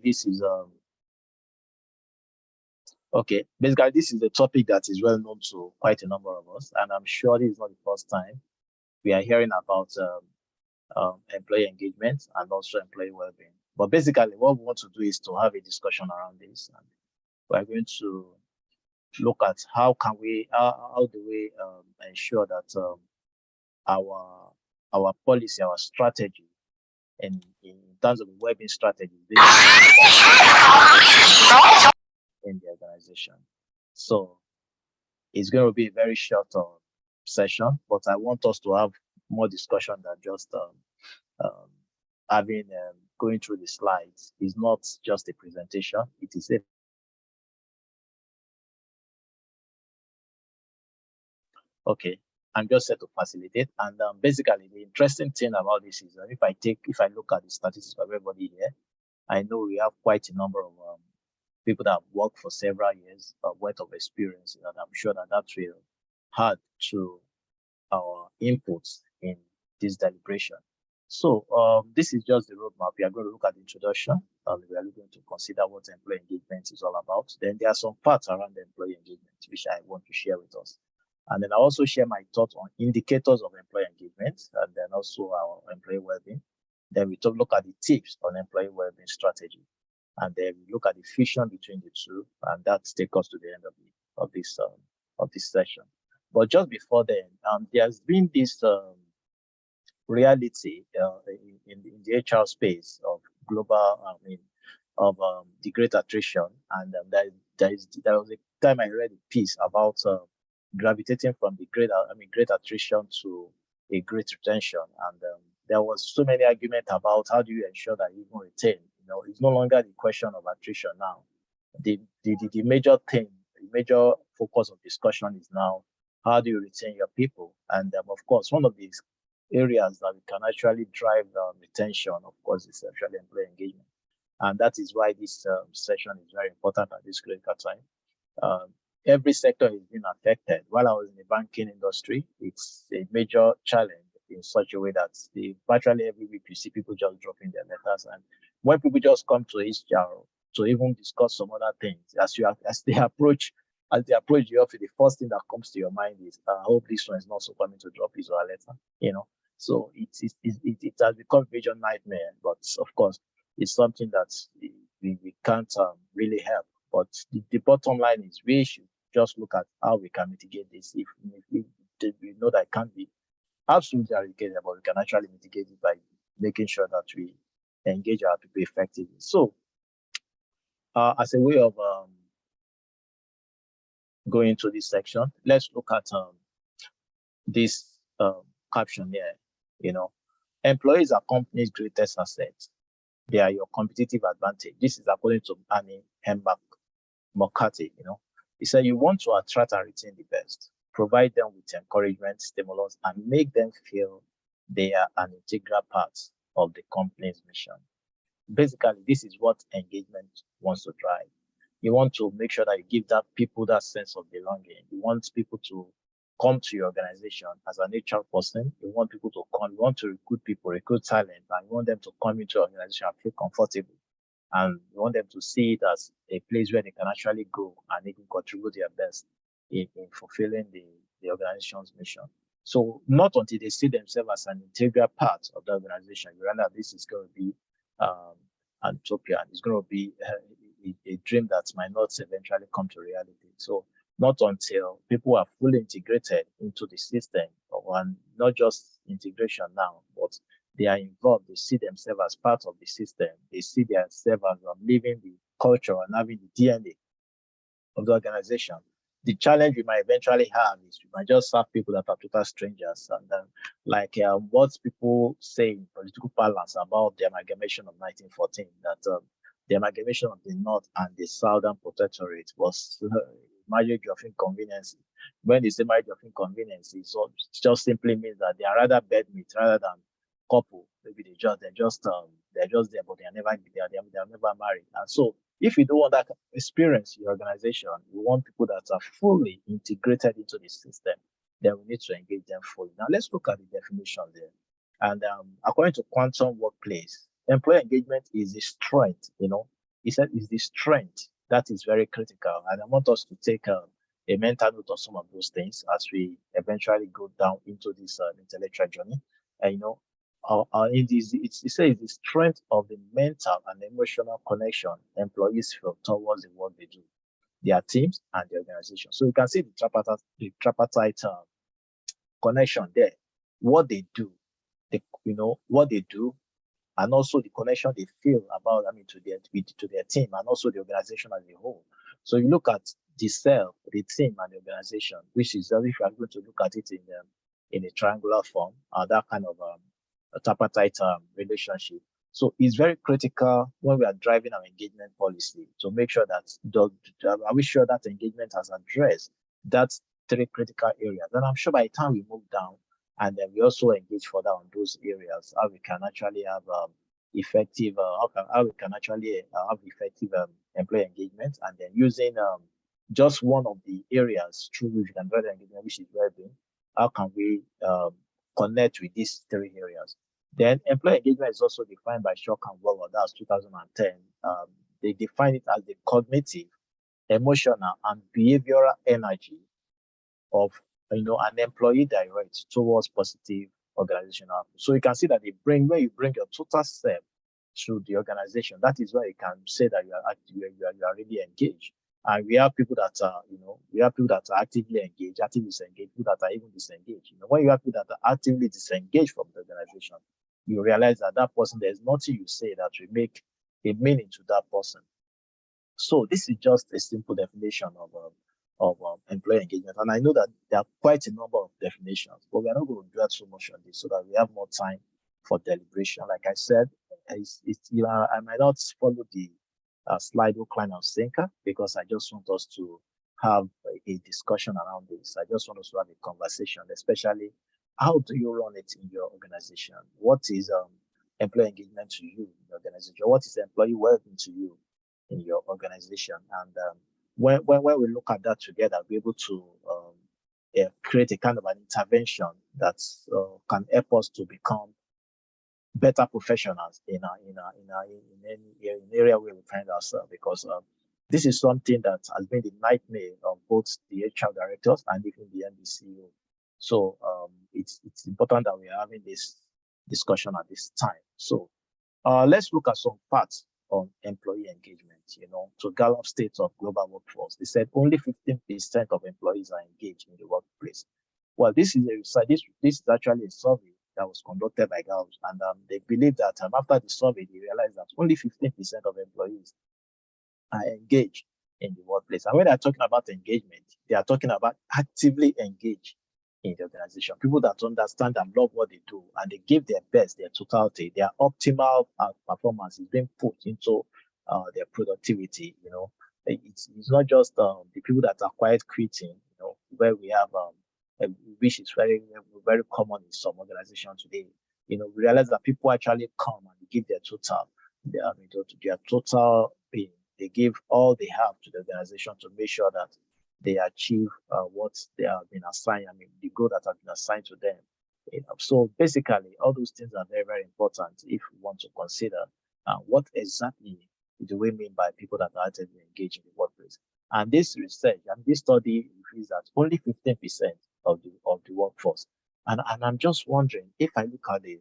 this is okay. Basically, this is a topic that is well known to quite a number of us, and I'm sure this is not the first time we are hearing about employee engagement and also employee well-being. But basically, what we want to do is to have a discussion around this, and we're going to look at how do we ensure that our policy, our strategy, in terms of the well-being strategy, in the organization. So it's going to be a very short session, but I want us to have more discussion than just having going through the slides. It's not just a presentation. It is a okay. I'm just set to facilitate, and basically the interesting thing about this is that if I look at the statistics of everybody here, I know we have quite a number of people that have worked for several years worth of experience, and I'm sure that will add to our inputs in this deliberation. So this is just the roadmap. We are going to look at the introduction, and we are going to consider what employee engagement is all about. Then there are some parts around the employee engagement which I want to share with us. And then I also share my thoughts on indicators of employee engagement, and then also our employee well-being. Then we look at the tips on employee well-being strategy, and then we look at the fusion between the two, and that takes us to the end of this session. But just before then, there's been this reality in the HR space of global, of the great attrition, and there was a time I read a piece about gravitating from the great attrition to a great retention, and there was so many arguments about how do you ensure that you will retain. It's no longer the question of attrition now. The major thing, the major focus of discussion is now how do you retain your people, and of course one of these areas that we can actually drive retention, of course, is actually employee engagement, and that is why this session is very important at this critical time. Every sector is being affected. While I was in the banking industry, it's a major challenge in such a way that virtually every week you see people just dropping their letters, and when people just come to HR to even discuss some other things, as they approach the office, the first thing that comes to your mind is, I hope this one is not so coming to drop his or her letter. So it has become a major nightmare. But of course, it's something that we can't really help. But the bottom line is we should just look at how we can mitigate this. If we know that it can't be absolutely eradicated, but we can actually mitigate it by making sure that we engage our people effectively. So as a way of going into this section, let's look at this caption here. Employees are company's greatest assets. They are your competitive advantage. This is according to Annie Hembach McCarthy. He said you want to attract and retain the best, provide them with encouragement, stimulus, and make them feel they are an integral part of the company's mission. Basically, this is what engagement wants to drive. You want to make sure that you give that people that sense of belonging. You want people to come to your organization as an HR person. You want people to come. You want to recruit people, recruit talent, and you want them to come into your organization and feel comfortable. And you want them to see it as a place where they can actually go and they can contribute their best in fulfilling the organization's mission. So not until they see themselves as an integral part of the organization, you realize this is going to be an utopia. It's going to be a dream that might not eventually come to reality. So not until people are fully integrated into the system, and not just integration now, but they are involved, they see themselves as part of the system, they see themselves as living the culture and having the DNA of the organization. The challenge we might eventually have is we might just have people that are total strangers, and what people say in political parlance about the amalgamation of 1914, that the amalgamation of the North and the Southern Protectorate was marriage of inconvenience. When they say marriage of inconvenience, it just simply means that they are rather bedmates rather than couple. Maybe they're just there, but they are never married. And so, if you don't want that experience in your organization, you want people that are fully integrated into the system, then we need to engage them fully. Now, let's look at the definition there. And according to Quantum Workplace, employee engagement is a strength, he said is the strength. That is very critical. And I want us to take a mental note of some of those things as we eventually go down into this intellectual journey. And, in this, it says the strength of the mental and emotional connection employees feel towards the work they do, their teams, and the organization. So you can see the tripartite connection there. What they do, what they do, and also the connection they feel about, to their team, and also the organization as a whole. So you look at the self, the team, and the organization, which is, if you are going to look at it in a triangular form, that kind of a tripartite relationship. So it's very critical when we are driving our engagement policy to make sure that are we sure that engagement has addressed that three critical areas. And I'm sure by the time we move down, and then we also engage further on those areas, how we can actually have effective, how we can actually have effective employee engagement, and then using just one of the areas through which we can drive engagement, which is well-being. How can we connect with these three areas? Then employee engagement is also defined by Shock and Weller, that's 2010. They define it as the cognitive, emotional, and behavioral energy of an employee direct towards positive organizational output. So you can see that when you bring your total self to the organization, that is where you can say that you are really engaged. And we have people that are, actively engaged, actively disengaged, people that are even disengaged. When you have people that are actively disengaged from the organization, you realize that person, there's nothing you say that will make a meaning to that person. So this is just a simple definition of employee engagement. And I know that there are quite a number of definitions, but we're not going to dwell so much on this so that we have more time for deliberation. Like I said, I might not follow the slide outline of Sinker because I just want us to have a discussion around this. I just want us to have a conversation, especially how do you run it in your organization? What is employee engagement to you in your organization? What is employee well-being to you in your organization? And when we look at that together, we're able to create a kind of an intervention that can help us to become better professionals in any area where we find ourselves, because this is something that has been the nightmare of both the HR directors and even the MD CEO. So it's important that we are having this discussion at this time. So let's look at some facts on employee engagement. To Gallup State of Global Workforce, they said only 15% of employees are engaged in the workplace. Well, this is a research. This is actually a survey that was conducted by Gallup, and they believe that after the survey, they realized that only 15% of employees are engaged in the workplace. And when they're talking about engagement, they are talking about actively engaged in the organization. People that understand and love what they do, and they give their best, their totality, their optimal performance is being put into their productivity. It's not just the people that are quiet quitting. Where we have which is very, very common in some organizations today. We realize that people actually come and give their total, their total being. They give all they have to the organization to make sure that they achieve what they have been assigned. The goal that has been assigned to them. So basically, all those things are very, very important if we want to consider what exactly do we mean by people that are actively engaged in the workplace. And this research and this study reveals that only 15% of the workforce. And I'm just wondering, if I look at the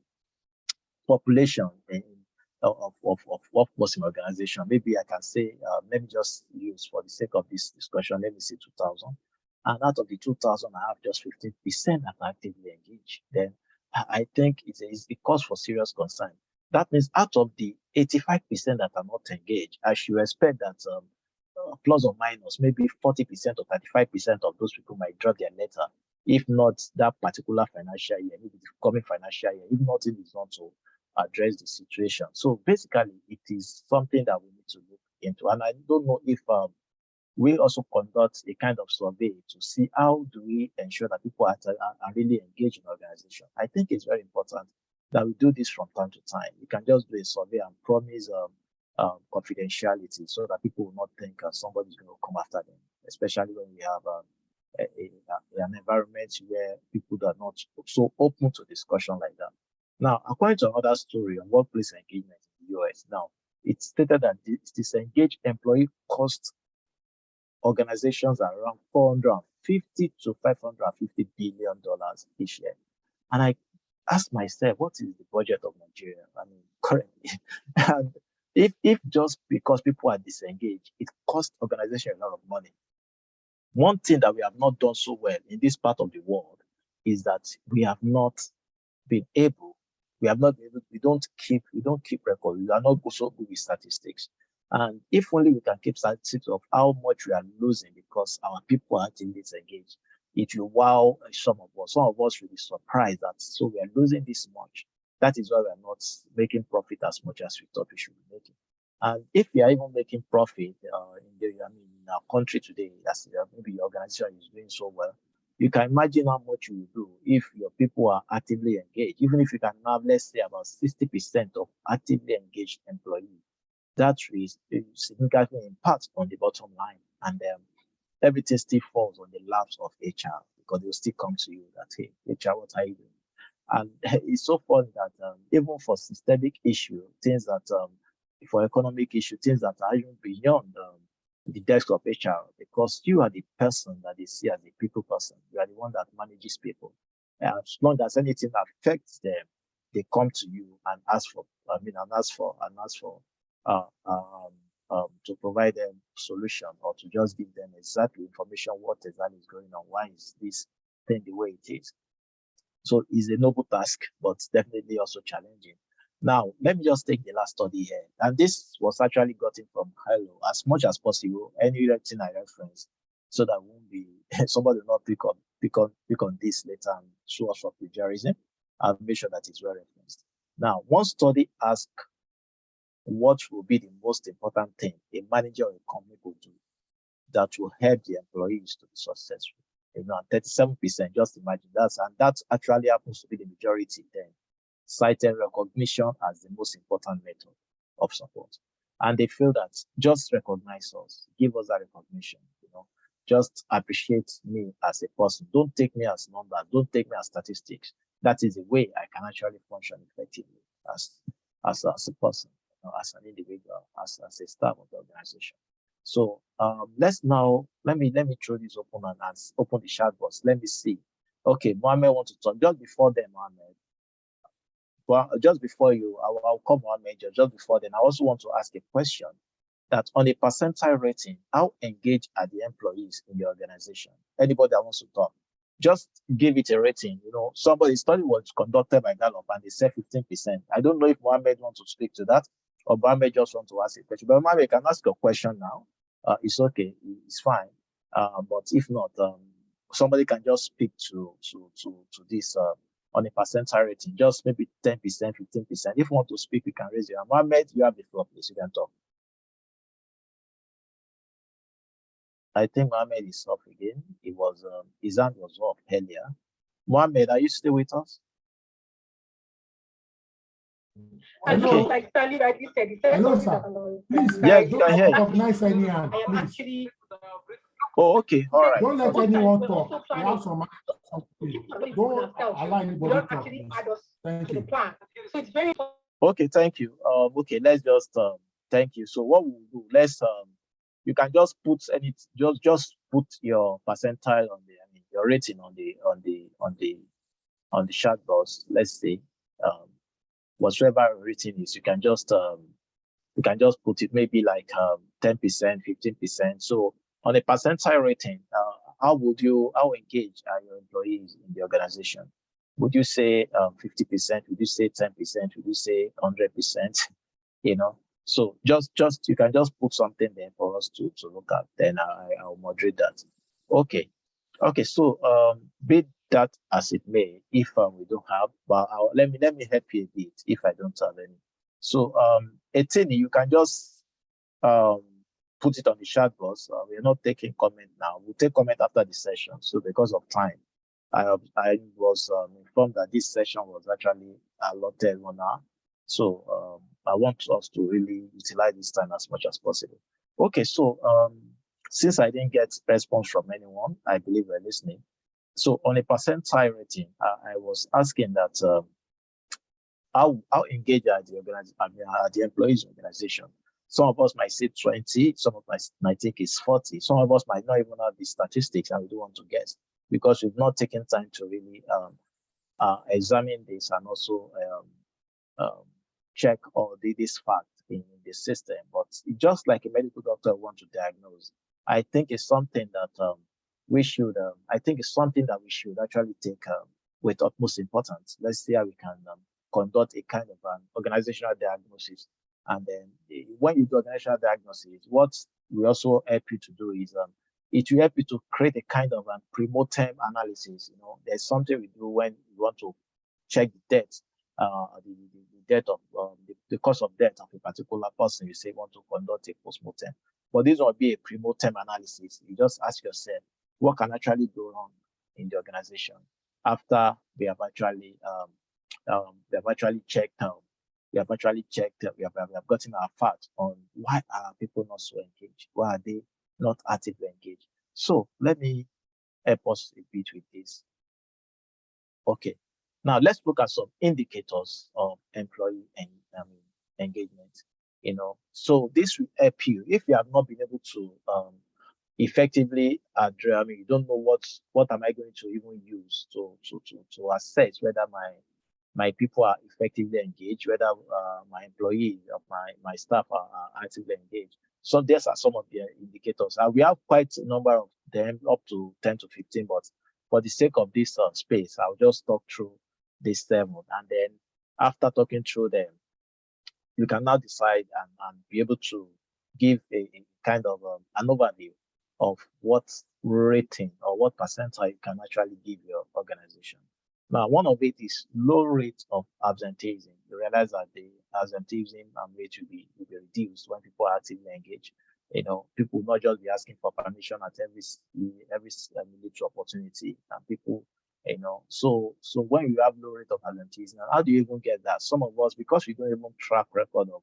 population of workforce in organization, maybe I can say, let me just use for the sake of this discussion, let me say 2,000. And out of the 2,000, I have just 15% that are actively engaged. Then I think it's a cause for serious concern. That means out of the 85% that are not engaged, I should expect that plus or minus maybe 40% or 35% of those people might drop their letter, if not that particular financial year, maybe the coming financial year, if nothing is done to address the situation. So basically, it is something that we need to look into. And I don't know if we also conduct a kind of survey to see how do we ensure that people are really engaged in organization. I think it's very important that we do this from time to time. You can just do a survey and promise confidentiality so that people will not think somebody's going to come after them, especially when we have an environment where people are not so open to discussion like that. Now, according to another story on workplace engagement in the US, now, It stated that this disengaged employee cost organizations around 450 to 550 billion dollars each year. And I asked myself, what is the budget of Nigeria? I mean, currently. And if just because people are disengaged, it costs organization a lot of money. One thing that we have not done so well in this part of the world is that we have not been able, we don't keep record. We are not so good with statistics. And if only we can keep statistics of how much we are losing because our people are actively disengaged, it will wow some of us. Some of us will be surprised that so we are losing this much. That is why we are not making profit as much as we thought we should be making. And if we are even making profit in our country today, as maybe your organization is doing so well, you can imagine how much you will do if your people are actively engaged. Even if you can have, let's say, about 60% of actively engaged employees, that is a significant impact on the bottom line. And everything still falls on the laps of HR because they'll still come to you that, hey, HR, what are you doing? And it's so funny that even for systemic issue, things that for economic issue, things that are even beyond the desk of HR, because you are the person that they see as a people person. You are the one that manages people. And as long as anything affects them, they come to you and ask for to provide them solution or to just give them exactly information what exactly is going on. Why is this thing the way it is? So it's a noble task, but definitely also challenging. Now, let me just take the last study here. And this was actually gotten from Hello, as much as possible, anything I reference, so that won't be somebody will not pick on this later and show us for plagiarism. I'll make sure that it's well referenced. Now, one study asked what will be the most important thing a manager or a company will do that will help the employees to be successful. 37%, just imagine that actually happens to be the majority then, citing recognition as the most important method of support. And they feel that just recognize us, give us that recognition, just appreciate me as a person. Don't take me as number, don't take me as statistics. That is the way I can actually function effectively as a person, as an individual, as a staff of the organization. So let me throw this open and open the chat box. Let me see. Okay, Mohammed wants to talk. Just before then, Mohammed. Well, just before you, I'll come Mohammed. Just before then, I also want to ask a question that on a percentile rating, how engaged are the employees in the organization? Anybody that wants to talk, just give it a rating. Somebody's study was conducted by Gallup and they said 15%. I don't know if Mohammed wants to speak to that or Mohammed just want to ask a question. But Mohammed can ask a question now. It's okay, it's fine. But if not, somebody can just speak to this on a percentile rating, just maybe 10%, 15%. If you want to speak, you can raise your hand. Mohammed, you have the floor, please. You can talk. I think Mohammed is off again. His hand was off earlier. Mohammed, are you still with us? Hello. Like Stanley rightly said, hello, sir. Please, yes, you can hear you. Recognize anyone. I am actually. Oh, okay, all right. Don't let anyone talk. We have some. Don't allow anybody to talk. Thank you. So it's very. Okay, thank you. Okay, let's just thank you. So what we'll do, let's you can just put just put your percentile on your rating on the chat box. Let's say whatever rating is, you can just put it maybe like 10%, 15%. So on a percentile rating, how engaged are your employees in the organization? Would you say 50%? Would you say 10%? Would you say 100%? So just you can just put something there for us to look at. Then I'll moderate that. Okay. So be that as it may, if we don't have, but let me help you a bit if I don't have any. So 18, you can just put it on the chat box. We're not taking comment now. We'll take comment after the session. So because of time, I was informed that this session was actually allotted 1 hour. So I want us to really utilize this time as much as possible. Okay, so since I didn't get response from anyone, I believe we're listening. So on a percentile rating, I was asking that how engaged are are the employees organization. Some of us might say 20, some of us might think it's 40, some of us might not even have the statistics and we don't want to guess because we've not taken time to really examine this and also um, check or this fact in the system. But just like a medical doctor want to diagnose, I think it's something that we should. I think it's something that we should actually take with utmost importance. Let's see how we can conduct a kind of an organizational diagnosis. And then when you do organizational diagnosis, what we also help you to do is it will help you to create a kind of pre-mortem analysis. You know, there's something we do when we want to check the death, the death of the cause of death of a particular person. You say you want to conduct a post-mortem, but this will be a pre-mortem analysis. You just ask yourself, what can actually go wrong in the organization after we have actually checked we have gotten our facts on why are people not so engaged, why are they not actively engaged. So let me help us a bit with this. Okay, now let's look at some indicators of employee engagement. You know, so this will help you if you have not been able to effectively address. You don't know what am I going to even use to assess whether my people are effectively engaged, whether my employees or my staff are actively engaged. So these are some of the indicators. We have quite a number of them, up to 10 to 15, but for the sake of this space, I'll just talk through these 7. And then after talking through them, you can now decide and be able to give a kind of an overview of what rating or what percentile you can actually give your organization. Now, one of it is low rate of absenteeism. You realize that the absenteeism rate will be reduced when people are actively engaged. You know, people will not just be asking for permission at every military opportunity, and people, you know, so when you have low rate of absenteeism, how do you even get that? Some of us, because we don't even track record of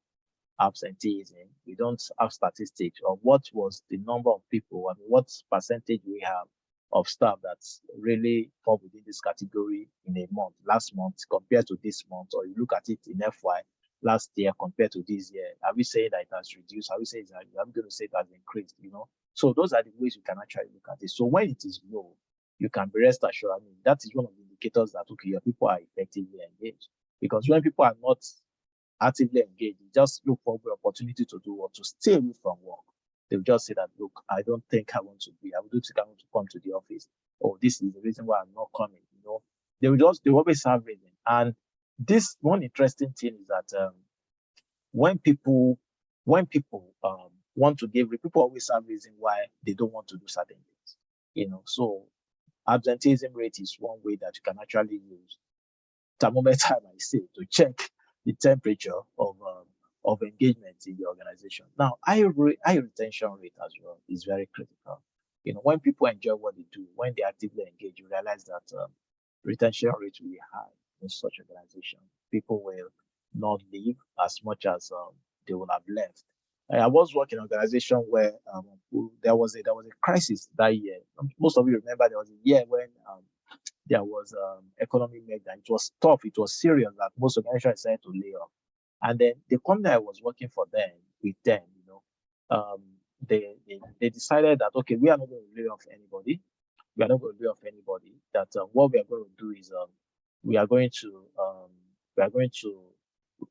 absenteeism, we don't have statistics of what was the number of people, what percentage we have of staff that's really fall within this category in a month, last month compared to this month, or you look at it in FY last year compared to this year. Are we saying that it has reduced? Are we saying that I'm going to say it has increased? You know, so those are the ways you can actually look at it. So when it is low, you can be rest assured. I mean, that is one of the indicators that okay, your people are effectively engaged. Because when people are not actively engaged, they just look for the opportunity to do or to stay away from work. They'll just say that, look, I don't think I want to be. I don't think I want to come to the office. Or this is the reason why I'm not coming. You know, they always have reason. And this one interesting thing is that when people want to give, people always have reason why they don't want to do certain things. You know, so absenteeism rate is one way that you can actually use thermometer, I say, to check the temperature of engagement in the organization. Now, high retention rate as well is very critical. You know, when people enjoy what they do, when they actively engage, you realize that retention rate will be high in such organization. People will not leave as much as they would have left. I was working in an organization where there was a crisis that year. Most of you remember there was a year when there was economic meltdown. It was tough. It was serious that most organizations decided to lay off. And then the company I was working for with them, you know, they decided that okay, we are not going to lay off anybody. We are not going to lay off anybody. That what we are going to do is we are going to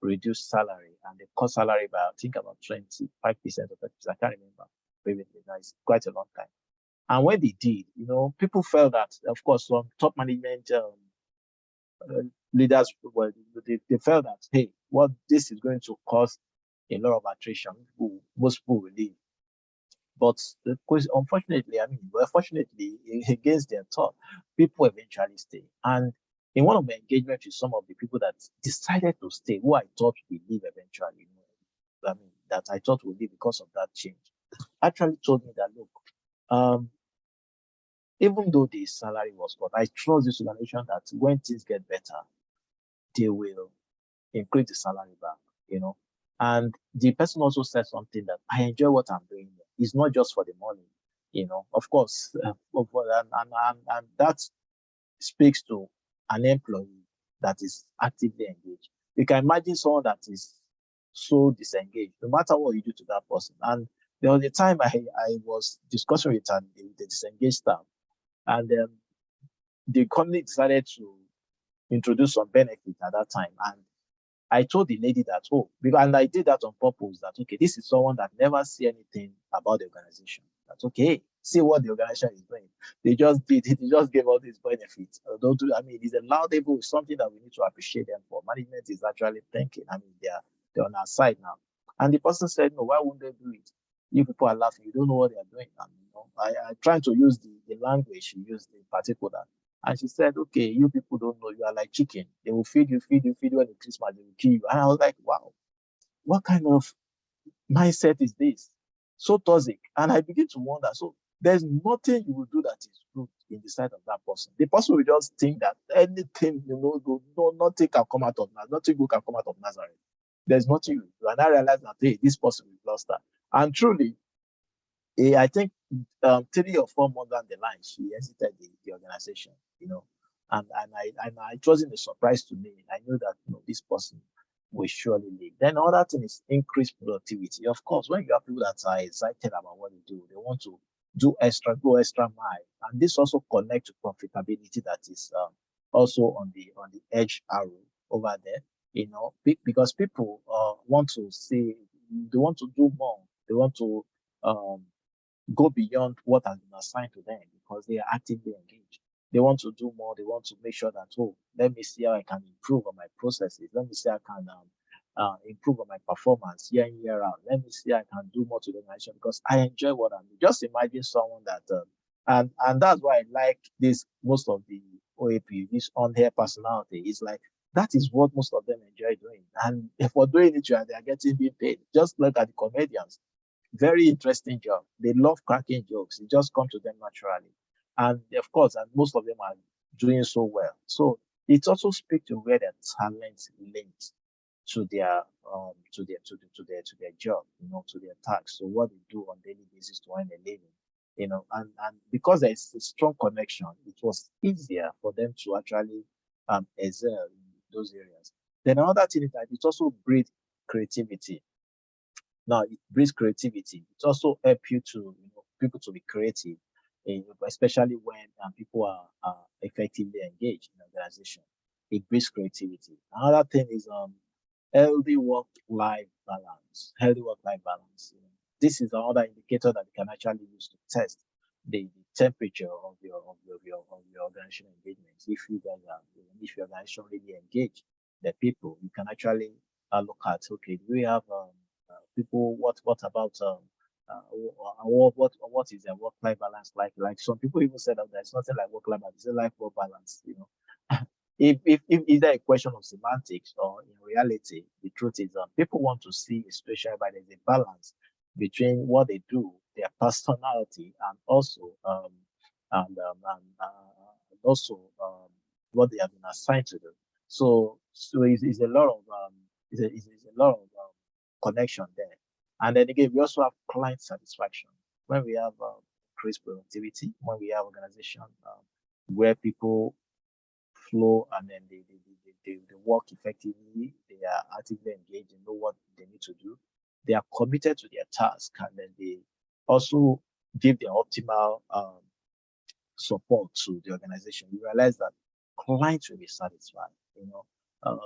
reduce salary, and they cut salary by I think about 25% or 30%. I can't remember previously. Now it's quite a long time. And when they did, you know, people felt that, of course, some top management leaders, well, they felt that, hey, what this is going to cause a lot of attrition. Most people will leave. But unfortunately, fortunately, against their thought, people eventually stay. And in one of my engagements with some of the people that decided to stay, who I thought would leave eventually, you know, that I thought would leave because of that change, actually told me that, look, even though the salary was cut, I trust this organization that when things get better, they will increase the salary back, you know. And the person also said something that I enjoy what I'm doing here. It's not just for the money, you know. Of course, and that speaks to an employee that is actively engaged. You can imagine someone that is so disengaged, no matter what you do to that person. And there was a time I was discussing with the disengaged staff, and the company decided to introduce some benefits at that time. And I told the lady that, and I did that on purpose, that, okay, this is someone that never see anything about the organization. That's okay. See what the organization is doing. They just gave all these benefits. I mean, it's a laudable, something that we need to appreciate them for. Management is actually thinking. I mean, they're on our side now. And the person said, no, why wouldn't they do it? You people are laughing. You don't know what they are doing. And, I trying to use the language she used in particular. And she said, okay, you people don't know, you are like chicken. They will feed you, when it's Christmas, they will kill you. And I was like, wow, what kind of mindset is this? So toxic. And I begin to wonder, so there's nothing you will do that is good in the sight of that person. The person will just think that anything, nothing can come out of Nazareth. Nothing good can come out of Nazareth. There's nothing you do. And I realized that, hey, this person will lost that. And truly, I think 3 or 4 months down the line, she exited the organization, and it wasn't a surprise to me. I knew that this person will surely leave. Then another thing is increased productivity. Of course, when you have people that are excited about what they do, they want to go extra mile, and this also connects to profitability that is also on the edge arrow over there. Because people want to see, they want to do more, they want to go beyond what has been assigned to them because they are actively engaged. They want to do more. They want to make sure that, let me see how I can improve on my processes. Let me see how I can improve on my performance year in, year out. Let me see how I can do more to the organization because I enjoy what I'm doing. Just imagine someone that, and that's why I like this, most of the OAP, this on-air personality. Is like, that is what most of them enjoy doing. And if we're doing it, they are getting being paid. Just look at the comedians. Very interesting job. They love cracking jokes. It just comes to them naturally. And of course, and most of them are doing so well. So it also speaks to where their talent links to their job, to their tasks. So what they do on daily basis to earn a living, and because there's a strong connection, it was easier for them to actually excel in those areas. Then another thing is that it also breeds creativity. Now it brings creativity. It also helps you to, people to be creative, especially when people are effectively engaged in organization. It brings creativity. Another thing is healthy work-life balance. Healthy work-life balance. This is another indicator that you can actually use to test the temperature of your organizational engagement. If you guys are, if your organization really engage the people, you can actually look at, okay, do we have people, what about what is their work-life balance like? Like some people even said that there's nothing like work-life balance, it's a life-work balance, if there a question of semantics or in reality, the truth is people want to see a situation where there's a balance between what they do, their personality, and also what they have been assigned to do. So it's a lot of it's a lot of connection there. And then again, we also have client satisfaction. When we have increased productivity, when we have organization where people flow and then they work effectively, they are actively engaged, they know what they need to do, they are committed to their task, and then they also give their optimal support to the organization. You realize that clients will be satisfied.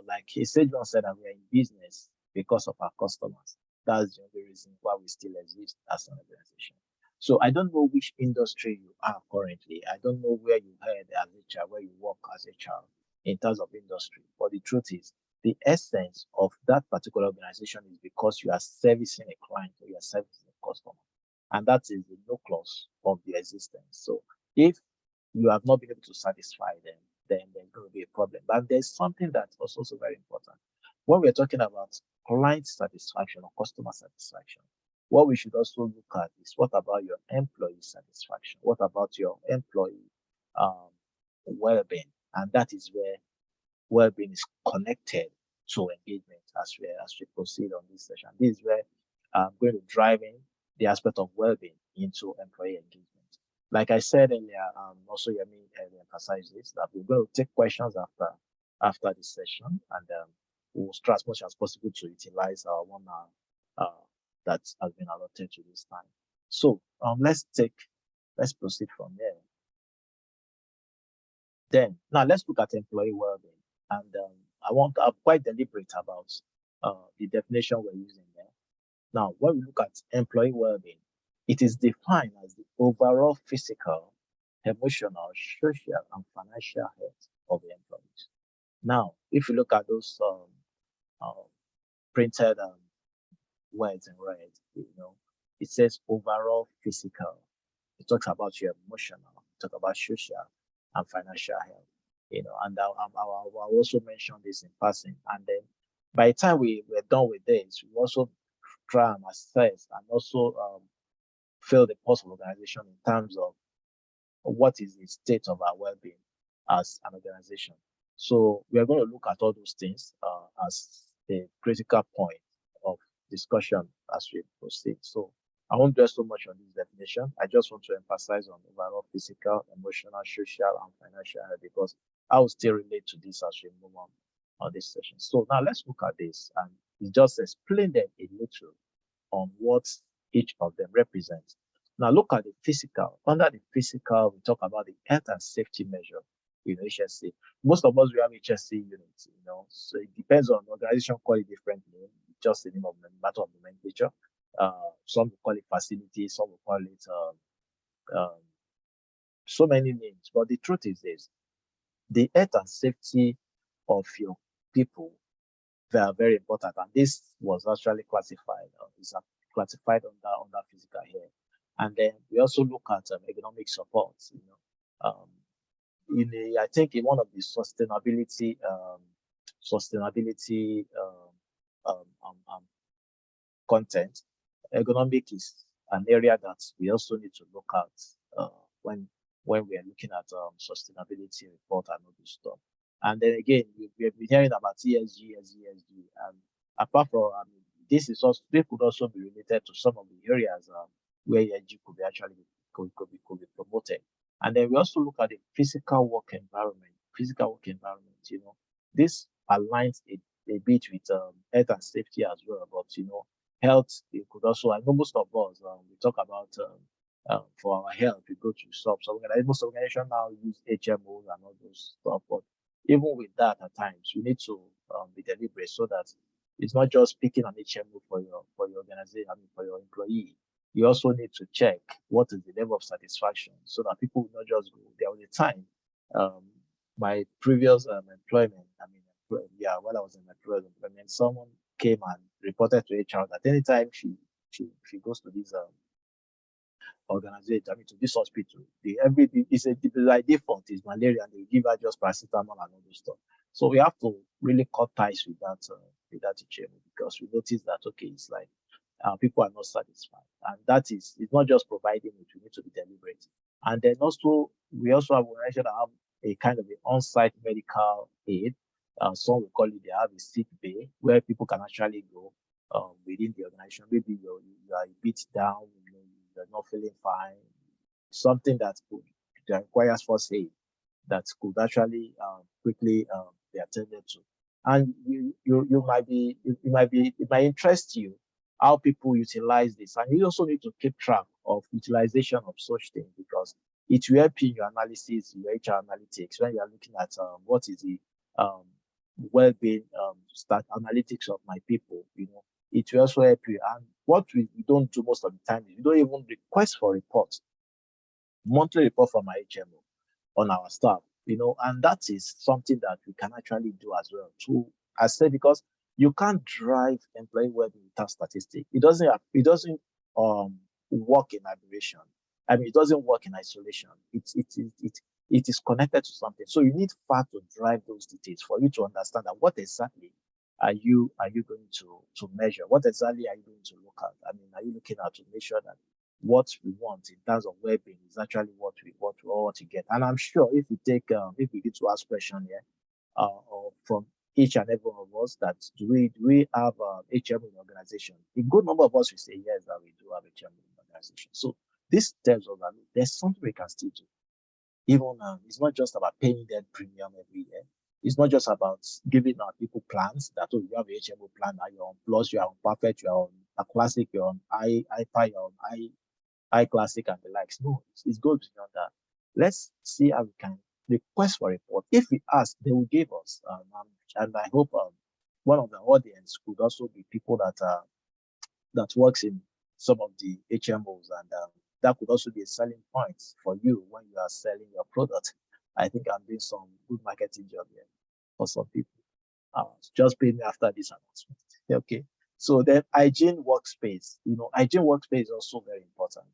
Like Sejwan said, that we are in business because of our customers. That's the only reason why we still exist as an organization. So I don't know which industry you are currently. I don't know where you heard as HR, where you work as HR in terms of industry. But the truth is, the essence of that particular organization is because you are servicing a client or you are servicing a customer. And that is the nucleus of the existence. So if you have not been able to satisfy them, then there's going to be a problem. But there's something that was also very important. When we're talking about client satisfaction or customer satisfaction, what we should also look at is, what about your employee satisfaction? What about your employee well-being? And that is where well-being is connected to engagement as we proceed on this session. This is where I'm going to drive in the aspect of well-being into employee engagement. Like I said earlier, also Yemi emphasized this, that we're going to take questions after this session, and we'll try as much as possible to utilize our 1 hour that has been allotted to this time. So let's proceed from there. Then now let's look at employee well-being, and I'm quite deliberate about the definition we're using there. Now, when we look at employee well-being, it is defined as the overall physical, emotional, social, and financial health of the employees. Now, if you look at those printed words in red, it says overall physical. It talks about your emotional, it talks about social and financial health. And I'll also mention this in passing. And then by the time we're done with this, we also try and assess and also feel the pulse of organization in terms of what is the state of our well-being as an organization. So we are going to look at all those things as a critical point of discussion as we proceed. So I won't dwell so much on this definition. I just want to emphasize on overall physical, emotional, social, and financial health, because I will still relate to this as we move on this session. So now let's look at this and just explain them a little on what each of them represents. Now look at the physical. Under the physical, we talk about the health and safety measure, HSC. Most of us, we have HSC units, so it depends on the organization, call it differently, just the name of the matter of nomenclature. Some will call it facilities, some will call it so many names. But the truth is this: the health and safety of your people, they are very important, and this was actually classified. Is classified under physical here. And then we also look at economic support. I think in one of the sustainability content, economic is an area that we also need to look at when we are looking at sustainability report and all this stuff. And then again, we have been hearing about ESG, and apart from this could also be related to some of the areas where ESG could be promoted. And then we also look at the physical work environment. This aligns a bit with health and safety as well. But health, it could also, I know most of us, we talk about for our health, we go to most organizations now use HMOs and all those stuff. But even with that, at times, you need to be deliberate so that it's not just picking an HMO for your organization, for your employee. You also need to check what is the level of satisfaction so that people will not just go. There was a time, my previous employment, while I was in my previous employment, someone came and reported to HR that anytime she goes to this organization, to this hospital, everything is by default is malaria, and they give her just paracetamol and all those stuff. So we have to really cut ties with that HMO, because we notice that it's like people are not satisfied, and it's not just providing it. We need to be deliberate. And then also we also have organizations that have a kind of an on-site medical aid. Some will call it, they have a sick bay where people can actually go within the organization. Maybe you are a bit down, you're not feeling fine, something that requires first aid that could actually quickly be attended to. And it might interest you how people utilize this, and you also need to keep track of utilization of such things, because it will help you in your analysis, your HR analytics, when you are looking at what is the well-being analytics of my people. It will also help you. And what we don't do most of the time is we don't even request for reports, monthly report from our HMO on our staff, and that is something that we can actually do as well to assess, because you can't drive employee well-being without statistics. It doesn't work in aberration. It doesn't work in isolation. It is connected to something. So you need facts to drive those details for you to understand that what exactly are you going to measure? What exactly are you going to look at? Are you looking at to make sure that what we want in terms of well-being is actually what we want to get? And I'm sure if we get to ask question here, or from each and every one of us, that do we have HM in the organization? A good number of us will say yes, that we do have HM in the organization. So this tells us that there's something we can still do. Even it's not just about paying that premium every year. It's not just about giving our people plans that, oh, you have a HMO plan, and you're on Plus, you're on Perfect, you're on a Classic, you're on iPad, you're on I Classic, and the likes. No, it goes beyond that. Let's see how we can request for report. If we ask, they will give us. And I hope one of the audience could also be people that works in some of the HMOs, and that could also be a selling point for you when you are selling your product. I think I'm doing some good marketing job here for some people. Just pay me after this announcement. Okay. So then hygiene workspace, hygiene workspace is also very important.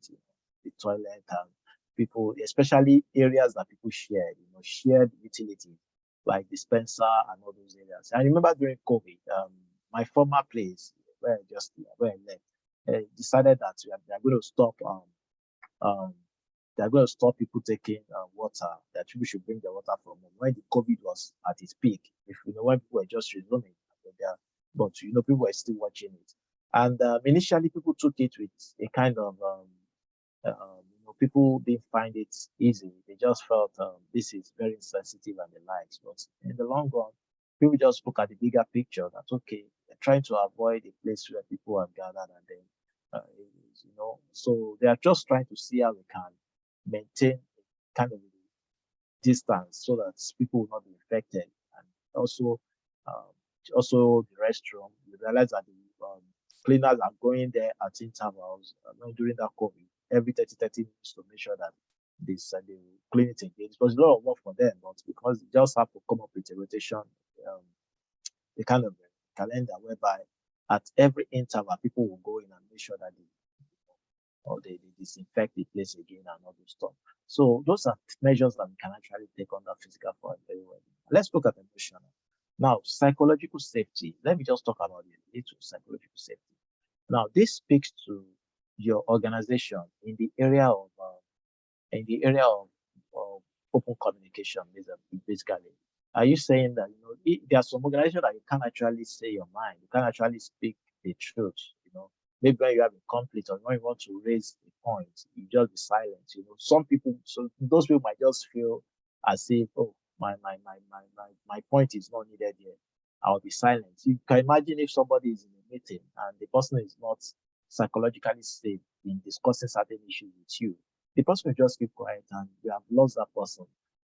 The toilet and people, especially areas that people share, shared utility like dispenser and all those areas. I remember during COVID, my former place where I left, decided that they're going to stop um, they're going to stop people taking water, that people should bring their water from home. When the COVID was at its peak, if when people were just resuming, but people were still watching it. And initially, people took it with a kind of, people didn't find it easy. They just felt this is very insensitive and the likes. But in the long run, people just look at the bigger picture that, okay, they're trying to avoid a place where people are gathered, and then, so they are just trying to see how we can maintain kind of distance so that people will not be infected. And also, um, also the restroom, you realize that the cleaners are going there at intervals during that COVID, every 30 minutes, to make sure that they clean it again. It was a lot of work for them, but because they just have to come up with a rotation, a kind of calendar whereby at every interval people will go in and make sure that they disinfect the place again and all those stuff. So those are measures that we can actually take on that physical for very well. Let's look at emotional. Now, psychological safety. Let me just talk about the little psychological safety. Now, this speaks to your organization in the area of open communication, basically. Are you saying that there are some organizations that you can't actually say your mind, you can't actually speak the truth, maybe when you have a conflict or when you want to raise a point, you just be silent. Some people, so those people might just feel as if, oh, my point is not needed here. I'll be silent. You can imagine if somebody is in a meeting and the person is not psychologically safe in discussing certain issues with you, the person will just keep quiet and you have lost that person.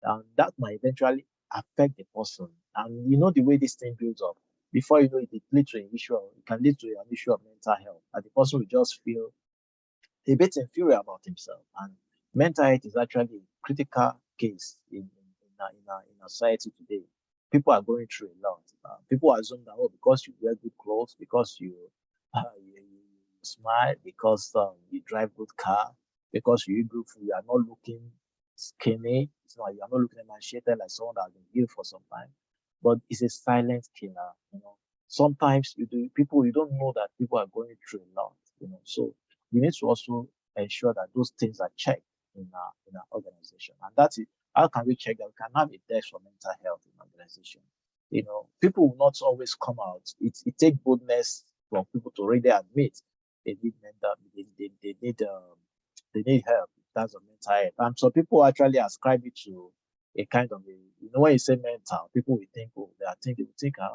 And that might eventually affect the person. And the way this thing builds up, before you know it, it can lead to an issue of mental health. And the person will just feel a bit inferior about himself. And mental health is actually a critical case in our society today. People are going through a lot. People assume that, oh, because you wear good clothes, because you smile, because you drive good car, because you eat good food, you are not looking skinny. It's not, you are not looking emaciated like someone that has been ill for some time. But it's a silent killer. Sometimes you don't know that people are going through a lot. So we need to also ensure that those things are checked in our organization. And that's it. How can we check that we can have a desk for mental health in organization? People will not always come out. It takes boldness for people to really admit they need mental, they need help in terms of mental health. And so people actually ascribe it to a kind of when you say mental, people will think, oh, they will think I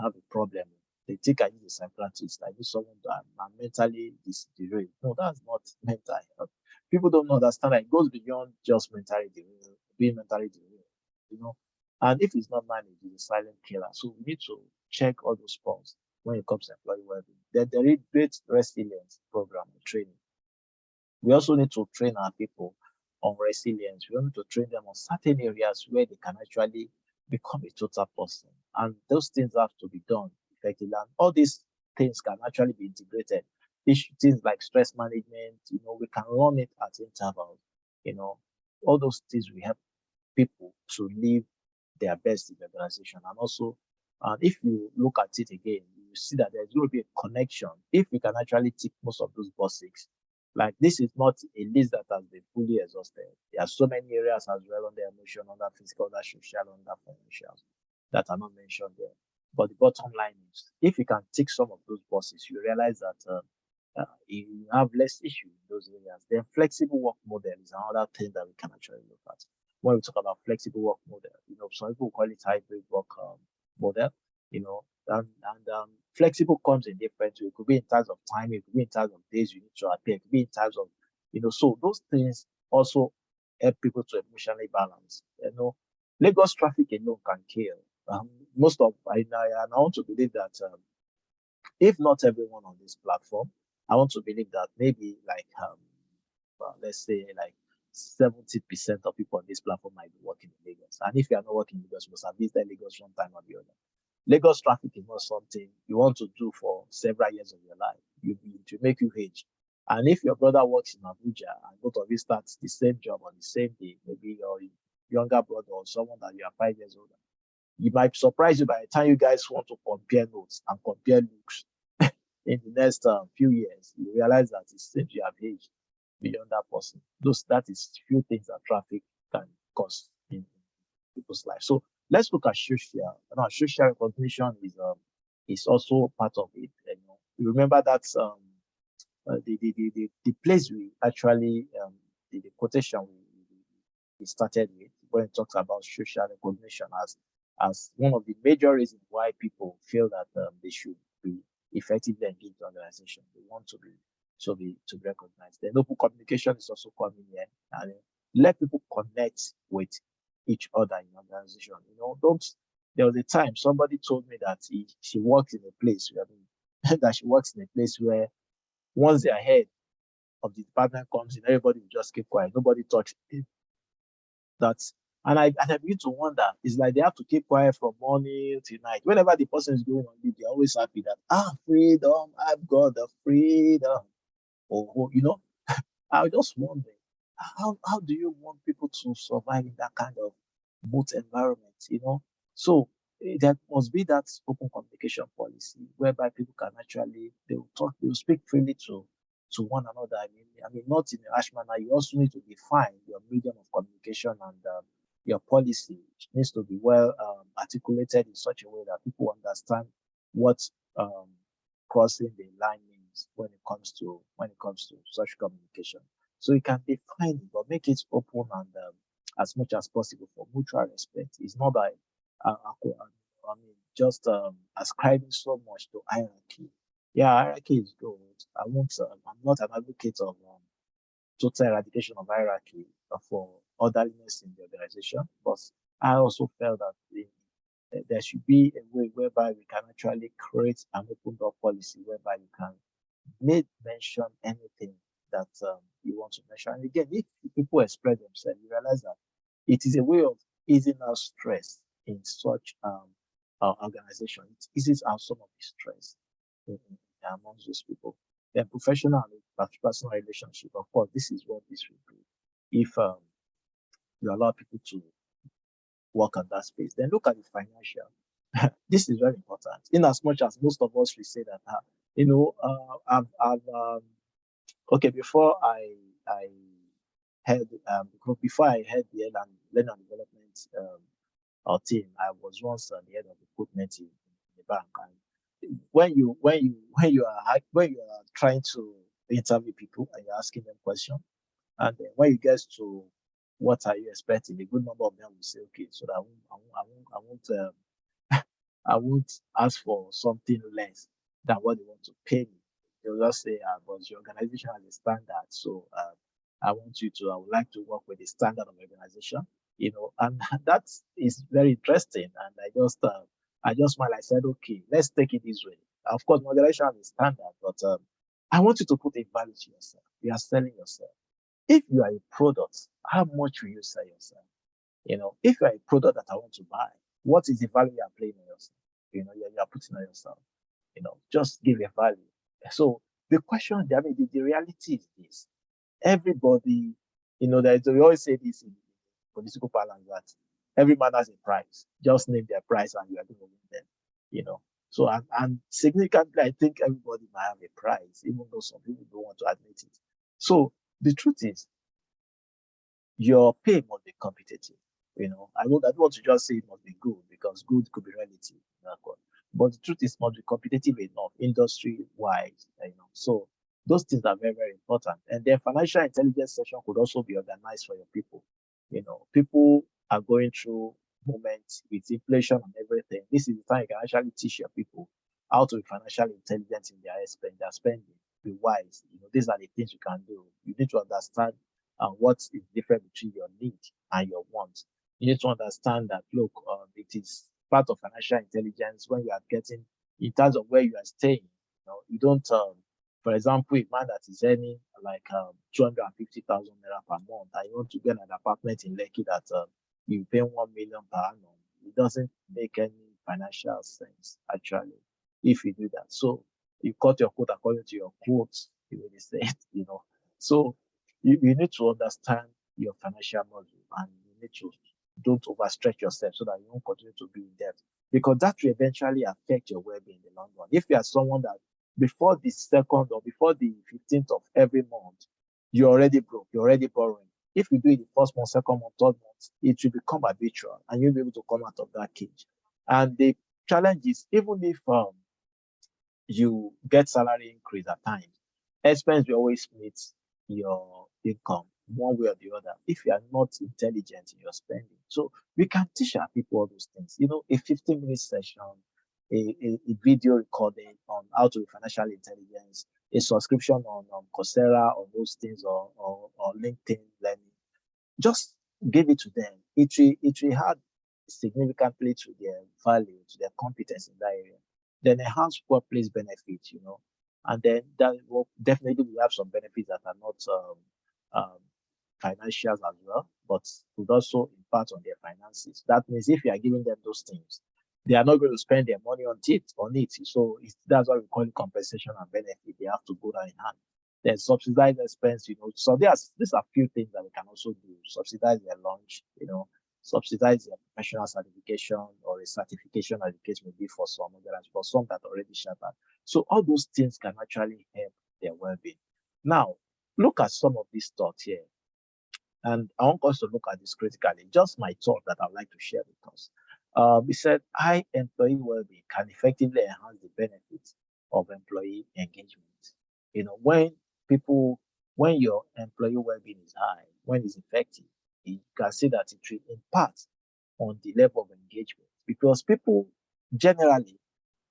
have a problem. They think I need a psychiatrist. I need someone that I'm mentally derailed. No, that's not mental health. People don't understand that it goes beyond just being mentally derailed. And if it's not managed, it's a silent killer. So we need to check all those points when it comes to employee well-being. There is great resilience program and training. We also need to train our people on resilience. We need to train them on certain areas where they can actually become a total person. And those things have to be done effectively. And all these things can actually be integrated. Things like stress management, we can run it at intervals. All those things will help people to live their best in the organization. And also, if you look at it again, you see that there's going to be a connection. If we can actually tick most of those boxes, like this is not a list that has been fully exhausted. There are so many areas as well under emotion, under physical, under social, under financial that are not mentioned there. But the bottom line is, if you can tick some of those boxes, you realize that you have less issue in those areas. Then flexible work model is another thing that we can actually look at. When we talk about flexible work model, some people call it hybrid work model, and flexible comes in different ways. It could be in terms of time, it could be in terms of days you need to appear, it could be in terms of, so those things also help people to emotionally balance. Lagos traffic alone can kill. Most of I want to believe that if not everyone on this platform, I want to believe that maybe like let's say like 70% of people on this platform might be working in Lagos. And if you are not working in Lagos, you must have visited Lagos one time or the other. Lagos traffic is not something you want to do for several years of your life. To make you age. And if your brother works in Abuja and both of you start the same job on the same day, maybe your younger brother or someone that you are 5 years older, you might surprise you by the time you guys want to compare notes and compare looks in the next few years. You realize that it seems you have aged beyond that person. That is few things that traffic can cause in people's life. So let's look at social. Now, social recognition is also part of it. You remember that the place we actually the quotation we started with when it talks about social recognition as one of the major reasons why people feel that they should be effectively engaged in organization. They want to be recognized. Then open communication is also coming here, and let people connect with each other in organization. There was a time somebody told me that she works in a place that she works in a place where once the head of the department comes in, everybody will just keep quiet. Nobody touch it. And I begin to wonder, it's like they have to keep quiet from morning till night. Whenever the person is going on leave, they're always happy that, freedom, I've got the freedom. I just wonder, how do you want people to survive in that kind of boot environment, So there must be that open communication policy whereby people can actually, they will speak freely to one another. I mean, not in a harsh manner. You also need to define your medium of communication, and your policy needs to be well articulated in such a way that people understand what crossing the line means when it comes to such communication. So you can define it, but make it open and as much as possible for mutual respect. It's not by just ascribing so much to hierarchy. Yeah, hierarchy is good. I'm not an advocate of total eradication of hierarchy for orderliness in the organization, but I also felt that there should be a way whereby we can actually create an open door policy whereby you can mention anything that you want to mention. And again, if people express themselves, you realize that it is a way of easing out stress in such organization. It eases out some of the stress amongst those people. Then professional and personal relationship, of course, this is what this will do. If you allow people to work on that space, then look at the financial. This is very important. In as much as most of us will say that, okay, before I had before I had the learning and development team, I was once the head of recruitment in the bank. And when you are trying to interview people and you're asking them questions, and then when you get to what are you expecting, a good number of them will say, okay, so that I won't ask for something less than what they want to pay me. They'll just say, but your organization has a standard, so I would like to work with the standard of organization, and that is very interesting. And I just smiled. I said, okay, let's take it this way. Of course, my organization has a standard, but I want you to put a value to yourself. You are selling yourself. If you are a product, how much will you sell yourself? If you are a product that I want to buy, what is the value you are playing on yourself? You are putting on yourself. Just give a value. So the question, the reality is this: everybody, we always say this in political parlance that every man has a price. Just name their price and you are going to win them. So and significantly, I think everybody might have a price, even though some people don't want to admit it. So the truth is, your pay must be competitive. I don't want to just say it must be good, because good could be relative. But the truth is, must be competitive enough, industry-wise. So those things are very, very important. And then financial intelligence session could also be organized for your people. People are going through moment with inflation and everything, this is the time you can actually teach your people how to be financially intelligent in their spending. Be wise. These are the things you can do. You need to understand what is different between your need and your want. You need to understand that look, it is part of financial intelligence when you are getting in terms of where you are staying. You don't, for example, a man that is earning like 250,000 naira per month, and you want to get an apartment in Lekki that you pay 1 million per annum. It doesn't make any financial sense actually if you do that. So you cut your coat according to your quotes, you will say, So you need to understand your financial model, and you need to don't overstretch yourself so that you won't continue to be in debt, because that will eventually affect your well-being in the long run. If you are someone that before the second or before the 15th of every month, you're already broke, you're already borrowing. If you do it the first month, second month, third month, it will become habitual and you'll be able to come out of that cage. And the challenge is, even if you get salary increase at times, expense will always meet your income one way or the other if you are not intelligent in your spending. So we can teach our people all those things. A 15-minute session, a video recording on how to be financially intelligent, a subscription on Coursera or those things, or LinkedIn learning. Just give it to them. It will add significantly to their value, to their competence in that area. Then enhance workplace benefits, and then that will definitely we have some benefits that are not financials as well, but would also impact on their finances. That means if you are giving them those things, they are not going to spend their money on it. So that's why we call it compensation and benefit. They have to go hand in hand. Then subsidized expense, So these are few things that we can also do. Subsidize their lunch, subsidize their professional certification or a certification as the case may be for some, for some that already shattered. So all those things can actually help their well-being. Now, look at some of these thoughts here. And I want us to look at this critically. Just my thought that I'd like to share with us. He said, high employee well-being can effectively enhance the benefits of employee engagement. When your employee well-being is high, when it's effective, you can see that it will impact on the level of engagement, because people generally,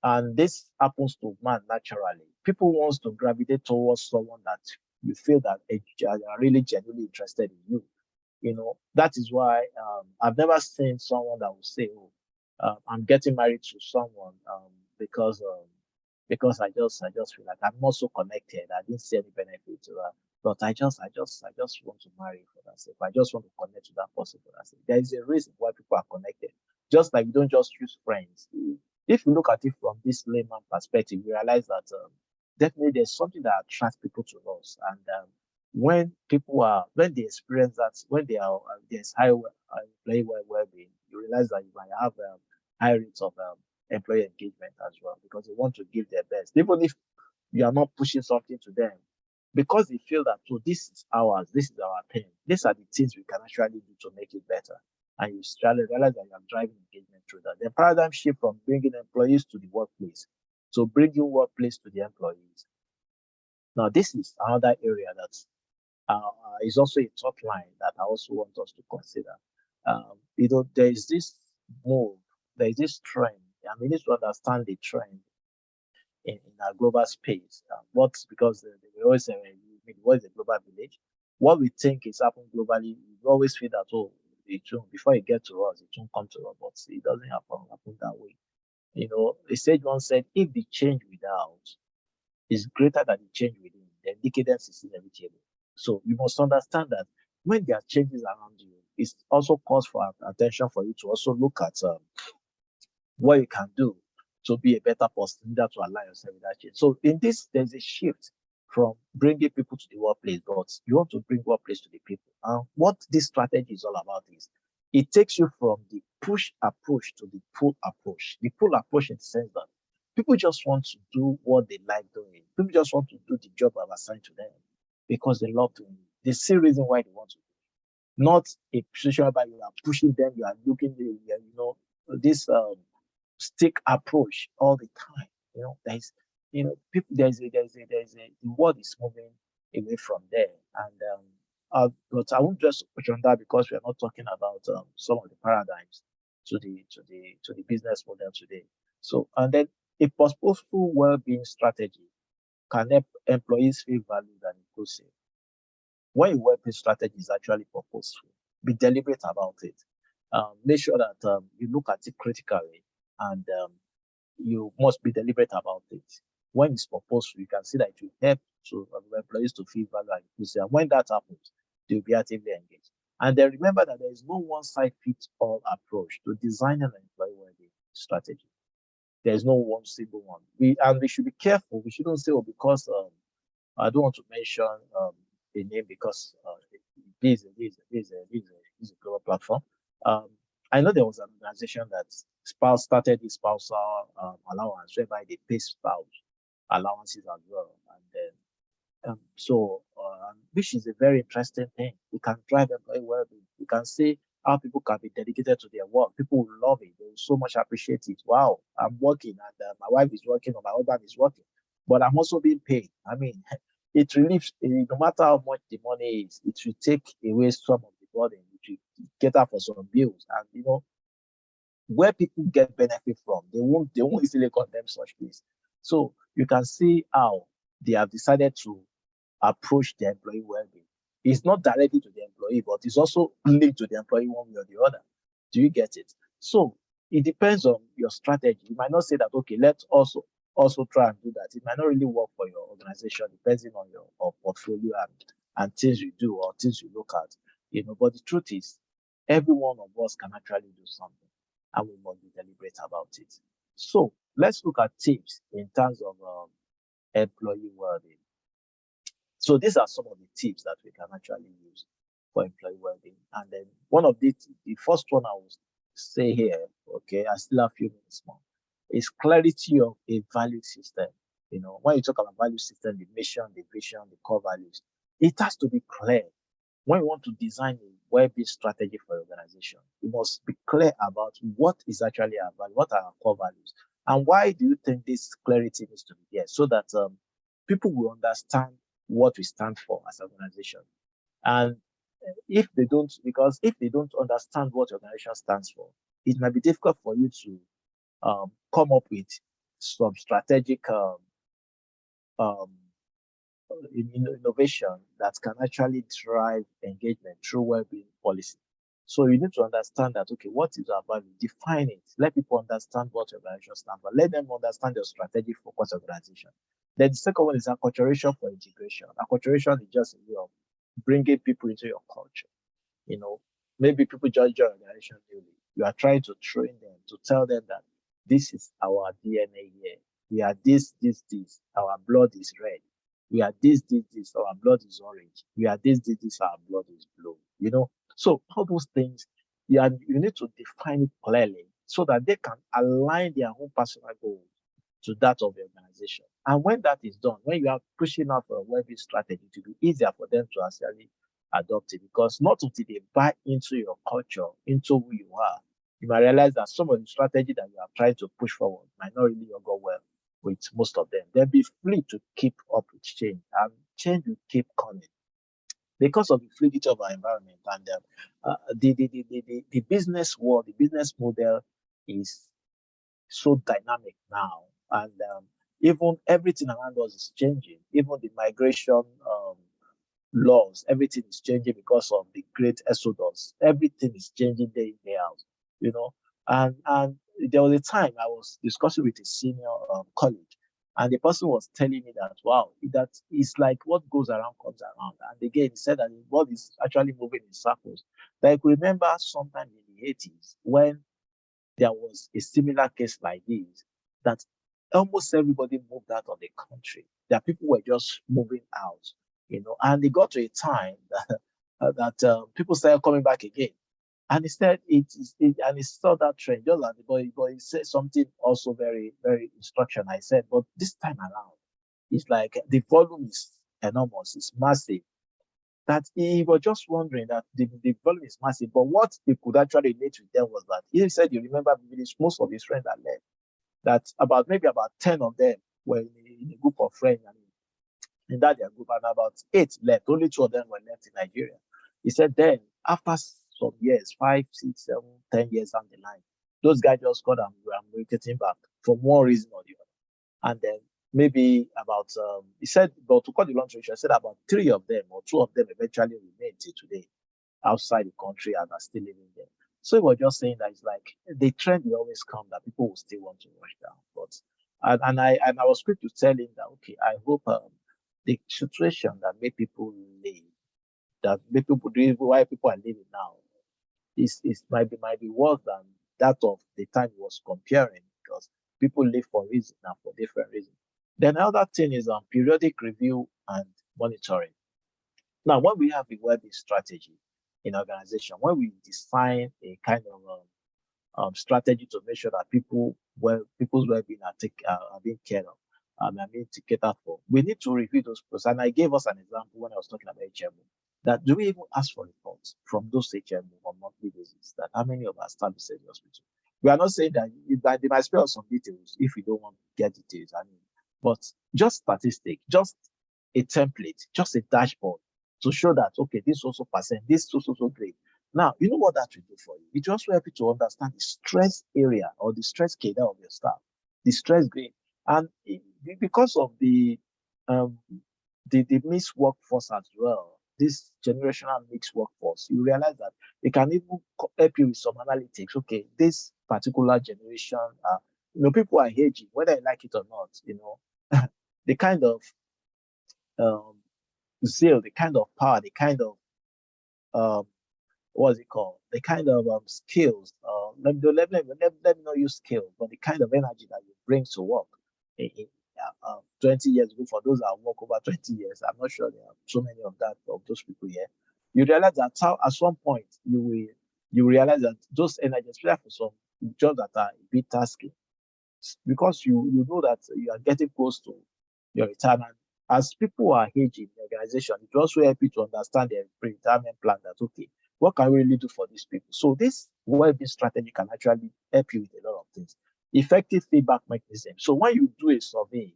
and this happens to man naturally, people wants to gravitate towards someone that you feel that they are really genuinely interested in you. That is why I've never seen someone that will say, "Oh, I'm getting married to someone because I just feel like I'm not so connected. I didn't see any benefit to that, but I just want to marry for that sake. I just want to connect to that person for that sake." There is a reason why people are connected. Just like you don't just choose friends. If you look at it from this layman perspective, you realize that definitely there's something that attracts people to us, and when they experience that, when they are there's high employee well-being, you realize that you might have high rates of employee engagement as well, because they want to give their best, even if you are not pushing something to them, because they feel that, so this is ours, this is our thing, these are the things we can actually do to make it better. And you realize that you are driving engagement through that. The paradigm shift from bringing employees to the workplace to bringing workplace to the employees. Now, this is another area that is also a top line that I also want us to consider. There is this move, there is this trend, and we need to understand the trend in our global space. Because we always say, what is a global village? What we think is happening globally, we always feel that, oh, before it gets to us, it won't come to us, but it doesn't happen that way. The sage once said, if the change without is greater than the change within, then decadence is inevitable. So you must understand that when there are changes around you, it's also cause for attention for you to also look at what you can do to be a better person, that to align yourself with that change. So in this, there's a shift from bringing people to the workplace, but you want to bring workplace to the people. And what this strategy is all about is, it takes you from the push approach to the pull approach. The pull approach in the sense that people just want to do what they like doing. People just want to do the job I've assigned to them because they love doing it. They see reason why they want to do it. Not a position where you are pushing them, you are looking, this stick approach all the time. The world is moving away from there, and but I won't just push on that because we are not talking about some of the paradigms to the business model today. So, and then a purposeful well-being strategy can help employees feel valued and inclusive. When your well-being strategy is actually purposeful, be deliberate about it. Make sure that you look at it critically, and you must be deliberate about it. When it's purposeful, you can see that it will help to employees to feel valued and inclusive. And when that happens, they'll be actively engaged. And then remember that there is no one-size-fits-all approach to designing an employee well-being strategy. There is no one single one. We should be careful. We shouldn't say, oh, because I don't want to mention a name because this is a global platform. I know there was an organization that started the spousal allowance, whereby they pay spouse allowances as well, and then which is a very interesting thing. We can drive employee well-being. We can see how people can be dedicated to their work. People will love it. They will so much appreciate it. Wow, I'm working, and my wife is working, or my husband is working, but I'm also being paid. I mean, it relieves, no matter how much the money is, it will take away some of the burden, it will get out for some bills. And where people get benefit from, they won't easily condemn such things. So you can see how they have decided to approach the employee well-being. It's not directly to the employee, but it's also linked to the employee one way or the other. Do you get it? So it depends on your strategy. You might not say that, okay, let's also try and do that. It might not really work for your organization, depending on your portfolio and things you do or things you look at. But the truth is, every one of us can actually do something, and we must be deliberate about it. So let's look at tips in terms of employee well-being. So these are some of the tips that we can actually use for employee well-being. And then one of the first one I will say here, okay, I still have a few minutes more, is clarity of a value system. When you talk about value system, the mission, the vision, the core values, it has to be clear. When you want to design a well-being strategy for your organization, you must be clear about what is actually our value, what are our core values, and why do you think this clarity needs to be there, so that people will understand what we stand for as an organization. And if they don't understand what your organization stands for, it might be difficult for you to come up with some strategic innovation that can actually drive engagement through well-being policy. So you need to understand that, okay, what is our value? Define it. Let people understand what your organization stands for. Let them understand your strategic focus organization. Then the second one is acculturation for integration. Acculturation is just a way of bringing people into your culture. Maybe people just join your organization newly. You are trying to train them, to tell them that this is our DNA here. We are this. Our blood is red. We are this. Our blood is orange. We are this. Our blood is blue. So all those things, you need to define it clearly so that they can align their own personal goals to that of the organization. And when that is done, when you are pushing out for a well-being strategy, to be easier for them to actually adopt it, because not until they buy into your culture, into who you are, you might realize that some of the strategy that you are trying to push forward might not really go well with most of them. Then be free to keep up with change, and change will keep coming because of the fluidity of our environment. And the business world, the business model is so dynamic now, and even everything around us is changing. Even the migration laws, everything is changing because of the great exodus. Everything is changing day in, day out. And there was a time I was discussing with a senior colleague, and the person was telling me that, wow, that is like what goes around comes around. And again, he said that the world is actually moving in circles. That I could remember sometime in the 80s when there was a similar case like this, that almost everybody moved out of the country. That people were just moving out, and they got to a time that people started coming back again. And instead, he saw that trend, just like but he said something also very, very instructional. I said, but this time around, it's like the volume is enormous, it's massive. That he was just wondering that the volume is massive, but what he could actually relate with them was that he said, you remember, most of his friends are left. That maybe about 10 of them were in a group of friends, and in that their group, and about 8 left. Only 2 of them were left in Nigeria. He said then, after some years, 5, 6, 7, 10 years down the line, Those guys just called and we're getting back for one reason or the other. And then maybe about he said, but to cut the long story short, I said about 3 of them or 2 of them eventually remained till today outside the country and are still living there. So we're just saying that it's like the trend will always come that people will still want to rush down. But and I was quick to tell him that okay, I hope the situation that made people live, that made people do why people are living now is might be worse than that of the time he was comparing because people live for reason and for different reasons. Then another thing is periodic review and monitoring. Now, when we have a well-being strategy in organization, when we define a kind of strategy to make sure that people's well-being are being cared of, are being catered for, we need to review those processes. And I gave us an example when I was talking about HMO. That do we even ask for reports from those HMO on monthly basis? That how many of our staff is in the hospital? We are not saying that they might spell some details if we don't want to get details. I mean, but just statistic, just a template, just a dashboard to show that okay, this also percent, this also grade. Now, you know what that will do for you? It will also help you to understand the stress area or the stress cadre of your staff, the stress grade, and because of the mixed workforce as well, this generational mixed workforce, you realize that it can even help you with some analytics. Okay, this particular generation, people are aging, whether you like it or not. The kind of zeal, the kind of power, the kind of what's it called? The kind of skills. Let me not use skills, but the kind of energy that you bring to work. 20 years ago, for those that work over 20 years, I'm not sure there are so many of those people here. You realize that at some point you realize that those energy, especially for some jobs that are a bit tasking, because you know that you are getting close to your retirement. As people are aging in the organization, it also helps you to understand their retirement plan. That okay, what can we really do for these people? So this well-being strategy can actually help you with a lot of things. Effective feedback mechanism. So when you do a survey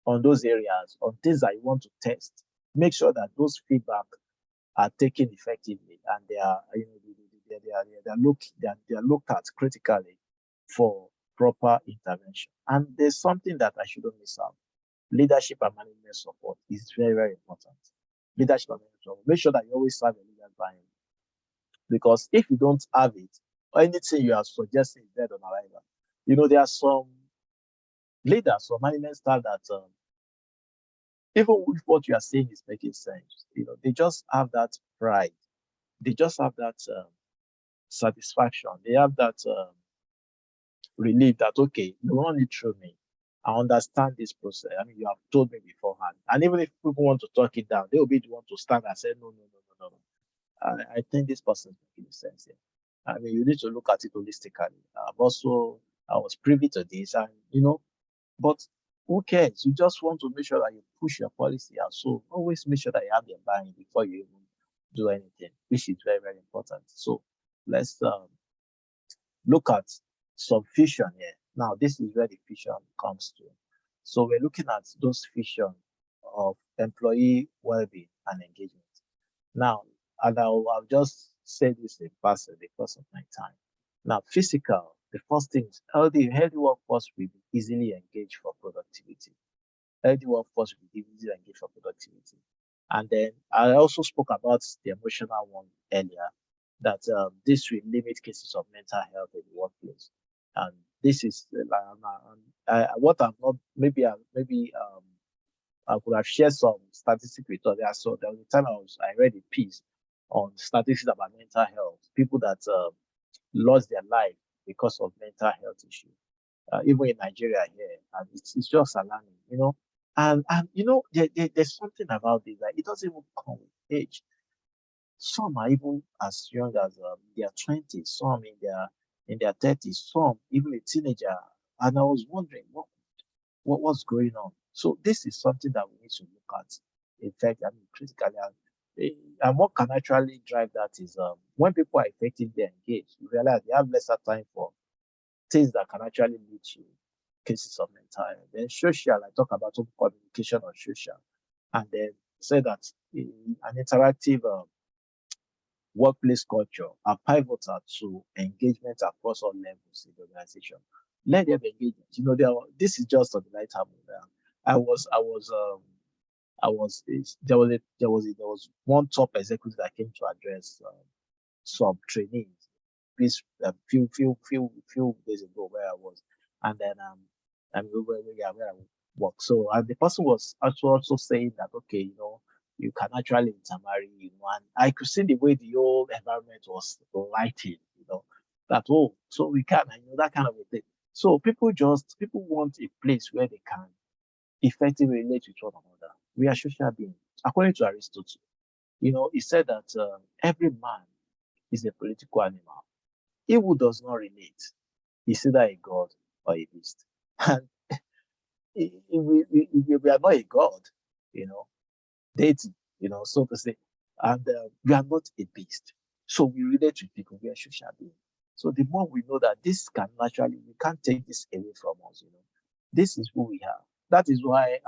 on those areas, on things that you want to test, make sure that those feedback are taken effectively and they are, they are looked at critically for proper intervention. And there's something that I shouldn't miss out. Leadership and management support is very, very important. Leadership and management support. Make sure that you always have a leader behind you. Because if you don't have it, or anything you are suggesting is dead on arrival. There are some leaders or management staff that even if what you are saying is making sense, they just have that pride. They just have that satisfaction. They have that relief that, okay, you run it through me. I understand this process. I mean, you have told me beforehand. And even if people want to talk it down, they will be the one to stand and say, no. I think this person is making sense here. I mean, you need to look at it holistically. I was privy to this, and but who cares? You just want to make sure that you push your policy out. So always make sure that you have your buy-in before you even do anything, which is very, very important. So let's look at some vision here. Now, this is where the vision comes to. So we're looking at those vision of employee well-being and engagement. Now, and I'll just say this in passing because of my time. Now, physical, the first thing is healthy workforce will be easily engaged for productivity. Healthy workforce will be easily engaged for productivity. And then I also spoke about the emotional one earlier, that this will limit cases of mental health in the workplace. And this is what I'm not, maybe I could have shared some statistics with others. So there was a time I read a piece on statistics about mental health, people that lost their life because of mental health issues, even in Nigeria here, and it's just alarming, And there's something about this that it doesn't even come with age. Some are even as young as their 20s, some in their 30s, some even a teenager. And I was wondering what's going on. So this is something that we need to look at. In fact, I mean critically, and what can actually drive that is when people are effectively engaged, you realize they have lesser time for things that can actually lead to cases of mental health. Then social, I talk about open communication on social, and then say that an interactive workplace culture are pivotal to engagement across all levels in the organization. Let them engage. This is just on the light hand. There was one top executive that came to address some trainees this few days ago where I was, and then where I work. So and the person was also saying that okay, you can actually intermarry, and I could see the way the whole environment was lighting, that so we can, that kind of a thing. So people want a place where they can effectively relate with one another. We are social beings. According to Aristotle, he said that every man is a political animal. He who does not relate is either a god or a beast. And we are not a god, deity, so to say, and we are not a beast. So we relate with people. We are social beings. So the more we know that this can naturally, we can't take this away from us. This is who we are. That is why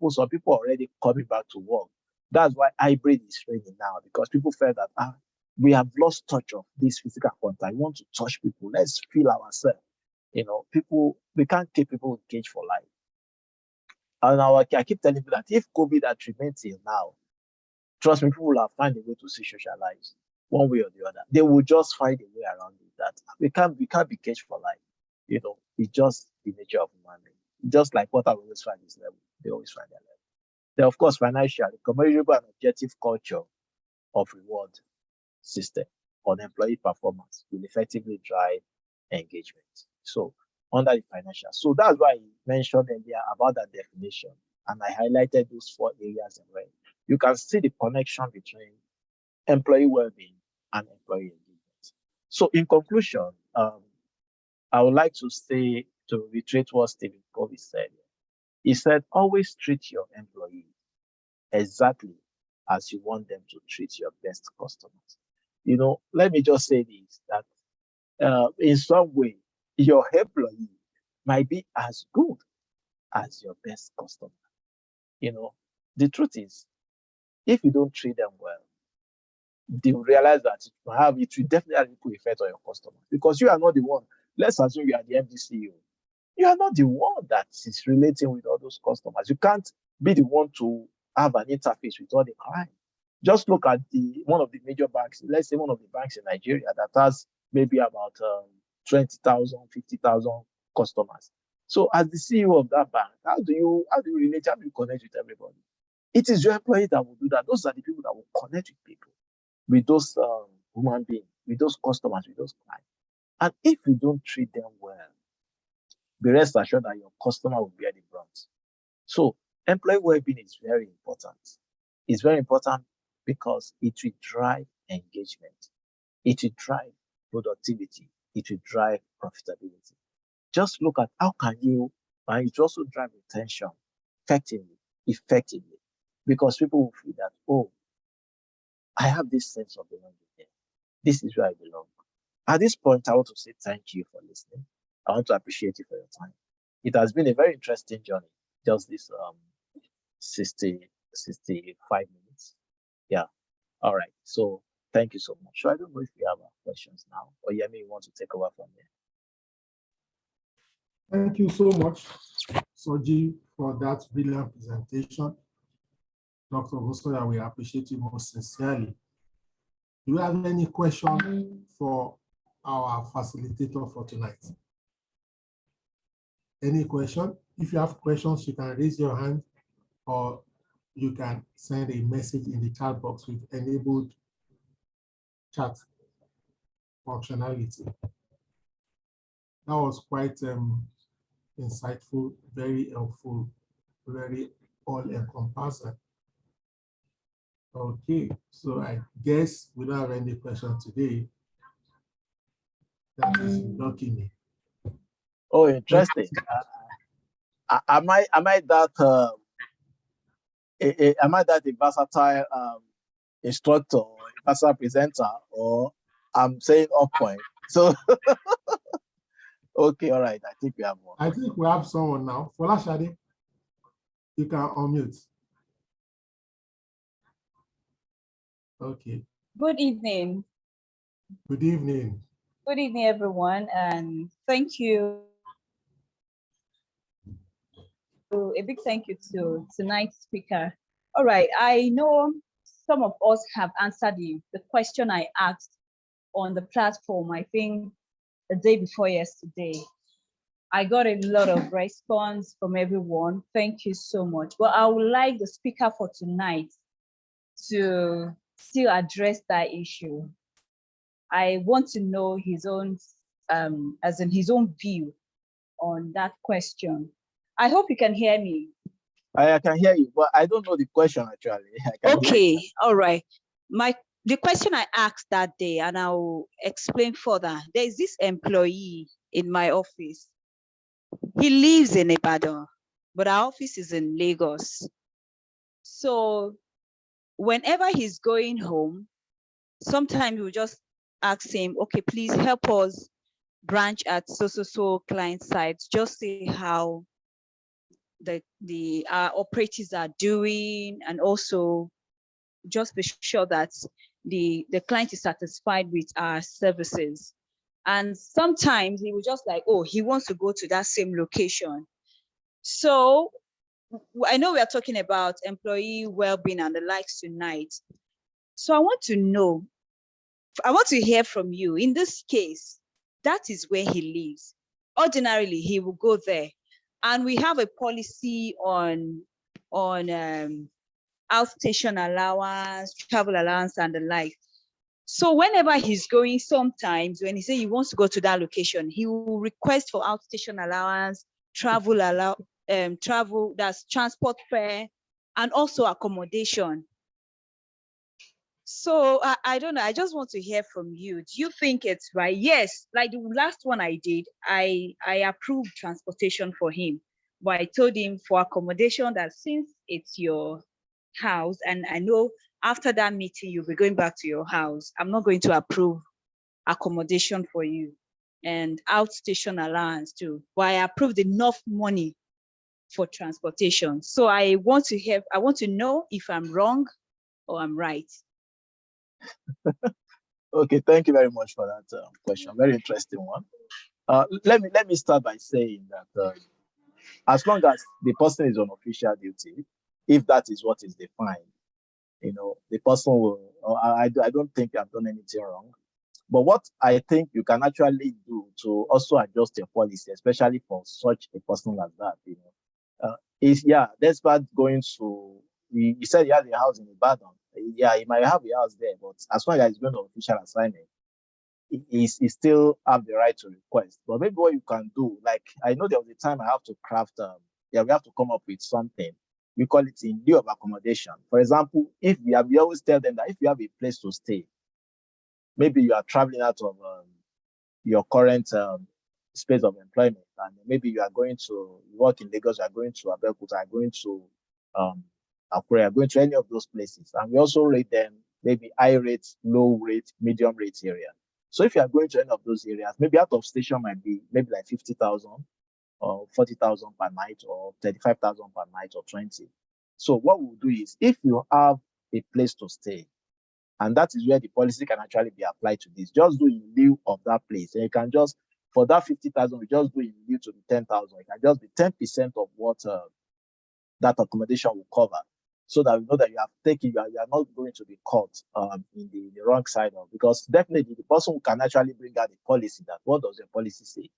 some people are already coming back to work. That's why hybrid is training now, because people feel that we have lost touch of this physical contact. We want to touch people. Let's feel ourselves. We can't keep people engaged for life. And I keep telling people that if COVID had remained till now, trust me, people will have found a way to see socialize one way or the other. They will just find a way around it. That we can't be caged for life. It's just the nature of human being. Just like what I always find is level. They always find their level. Then, of course, financial, commeasurable and objective culture of reward system on employee performance will effectively drive engagement. So under the financial. So that's why I mentioned earlier about that definition. And I highlighted those 4 areas in red. You can see the connection between employee well-being and employee engagement. So in conclusion, I would like to reiterate what Stephen Covey said. He said, always treat your employees exactly as you want them to treat your best customers. Let me just say this, that in some way, your employee might be as good as your best customer. The truth is, if you don't treat them well, they will realize that it will definitely have a effect on your customers, because you are not the one. Let's assume you are the MD CEO. You are not the one that is relating with all those customers. You can't be the one to have an interface with all the clients. Just look at one of the major banks, let's say one of the banks in Nigeria that has maybe about 20,000, 50,000 customers. So as the CEO of that bank, how do you relate? How do you connect with everybody? It is your employees that will do that. Those are the people that will connect with people, with those human beings, with those customers, with those clients. And if you don't treat them well, be rest assured that your customer will bear the brunt. So employee well-being is very important. It's very important because it will drive engagement. It will drive productivity. It will drive profitability. Just look at how can you, and it also drive retention effectively, because people will feel that, oh, I have this sense of belonging here. This is where I belong. At this point, I want to say thank you for listening. I want to appreciate you for your time. It has been a very interesting journey, just this 65 minutes. Yeah. All right. So thank you so much. So I don't know if you have questions now, or Yemi, you want to take over from there. Thank you so much, Soji, for that brilliant presentation. Dr. Bosoya, we appreciate you most sincerely. Do you have any question for our facilitator for tonight? Any question? If you have questions, you can raise your hand, or you can send a message in the chat box with enabled chat functionality. That was quite insightful, very helpful, very all-encompassing. Okay, so I guess we don't have any questions today. That is blocking me. Oh, interesting. Am I that a versatile instructor, a versatile presenter, or I'm saying off point? So okay, all right. I think we have one. I think we have someone now. Folashade, you can unmute. Okay. Good evening. Good evening. Good evening, everyone, and thank you. A big thank you to tonight's speaker. All right, I know some of us have answered the question I asked on the platform, I think the day before yesterday. I got a lot of response from everyone. Thank you so much. But I would like the speaker for tonight to still address that issue. I want to know his own, as in his own view on that question. I hope you can hear me. I can hear you, but I don't know the question actually. Okay, all right. The question I asked that day, and I'll explain further. There is this employee in my office. He lives in Ibadan, but our office is in Lagos. So whenever he's going home, sometimes we'll just ask him, okay, please help us branch at so client sites, just see how the operators are doing, and also just be sure that the client is satisfied with our services. And sometimes he will just like, oh, he wants to go to that same location. So I know we are talking about employee well-being and the likes tonight. So I want to hear from you. In this case, that is where he lives. Ordinarily, he will go there. And we have a policy on outstation allowance, travel allowance, and the like. So whenever he's going, sometimes when he says he wants to go to that location, he will request for outstation allowance, travel, that's transport fare, and also accommodation. So I don't know. I just want to hear from you. Do you think it's right? Yes, like the last one I did, I approved transportation for him, but I told him for accommodation that since it's your house, and I know after that meeting you'll be going back to your house, I'm not going to approve accommodation for you and outstation allowance too. But I approved enough money for transportation. So I want to know if I'm wrong or I'm right. Okay, thank you very much for that question. Very interesting one. Let me start by saying that as long as the person is on official duty, if that is what is defined, the person will. I don't think I've done anything wrong. But what I think you can actually do to also adjust your policy, especially for such a person as that, is despite going to, he said he has a house in Ibadan. Yeah, he might have a house there, but as long as he's going on official assignment, he still have the right to request. But maybe what you can do, like I know there was a time I have to craft, we have to come up with something. We call it in lieu of accommodation. For example, we always tell them that if you have a place to stay, maybe you are traveling out of your current space of employment, and maybe you are going to work in Lagos, you are going to Abeokuta, you are going to Akure, you are going to any of those places, and we also rate them maybe high rate, low rate, medium rate area. So if you are going to any of those areas, maybe out of station might be maybe like 50,000 or 40,000 per night, or 35,000 per night, or 20. So what we'll do is, if you have a place to stay, and that is where the policy can actually be applied to this, just do in lieu of that place. And you can just, for that 50,000, we just do in lieu to the 10,000. It can just be 10% of what that accommodation will cover, so that we know that you have taken, you are not going to be caught in the wrong side of, because definitely the person who can actually bring out the policy, that what does the policy say?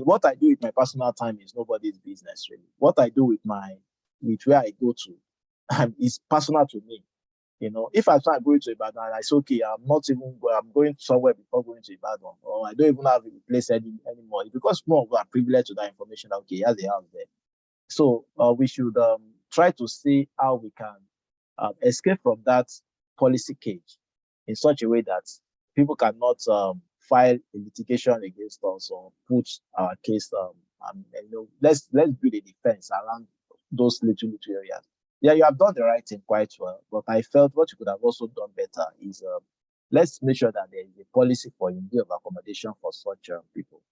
What I do with my personal time is nobody's business, really. What I do with where I go to is personal to me. If I start going to Ibadan and I say, okay, I'm going somewhere before going to Ibadan, or I don't even have a place anymore, it's because more of our privilege to that information. Okay, he has a house there. So we should try to see how we can escape from that policy cage in such a way that people cannot file a litigation against us or put our case. Let's build a defense around those little areas. Yeah, you have done the right thing quite well, but I felt what you could have also done better is let's make sure that there is a policy for in lieu of accommodation for such people.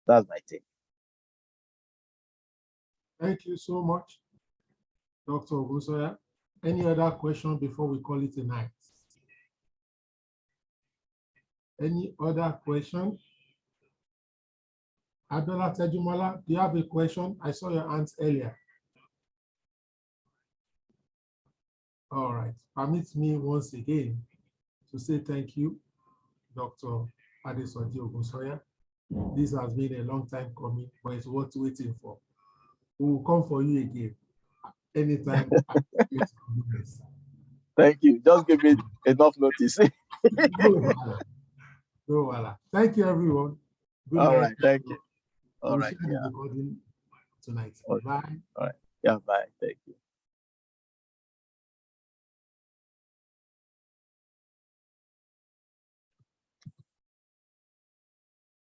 That's my take. Thank you so much, Dr. Ogusoya. Any other question before we call it a night? Any other question? Abiola Tejumola, do you have a question? I saw your hands earlier. All right. Permit me once again to say thank you, Dr. Adesoji Ogunsoya. This has been a long time coming, but it's worth waiting for. We will come for you again anytime. Thank you. Just give me enough notice. No, voila. Thank you, everyone. Good All night. right. Thank you. All We'll right. share the Yeah. recording tonight. Okay. Bye. All right. Yeah. Bye. Thank you.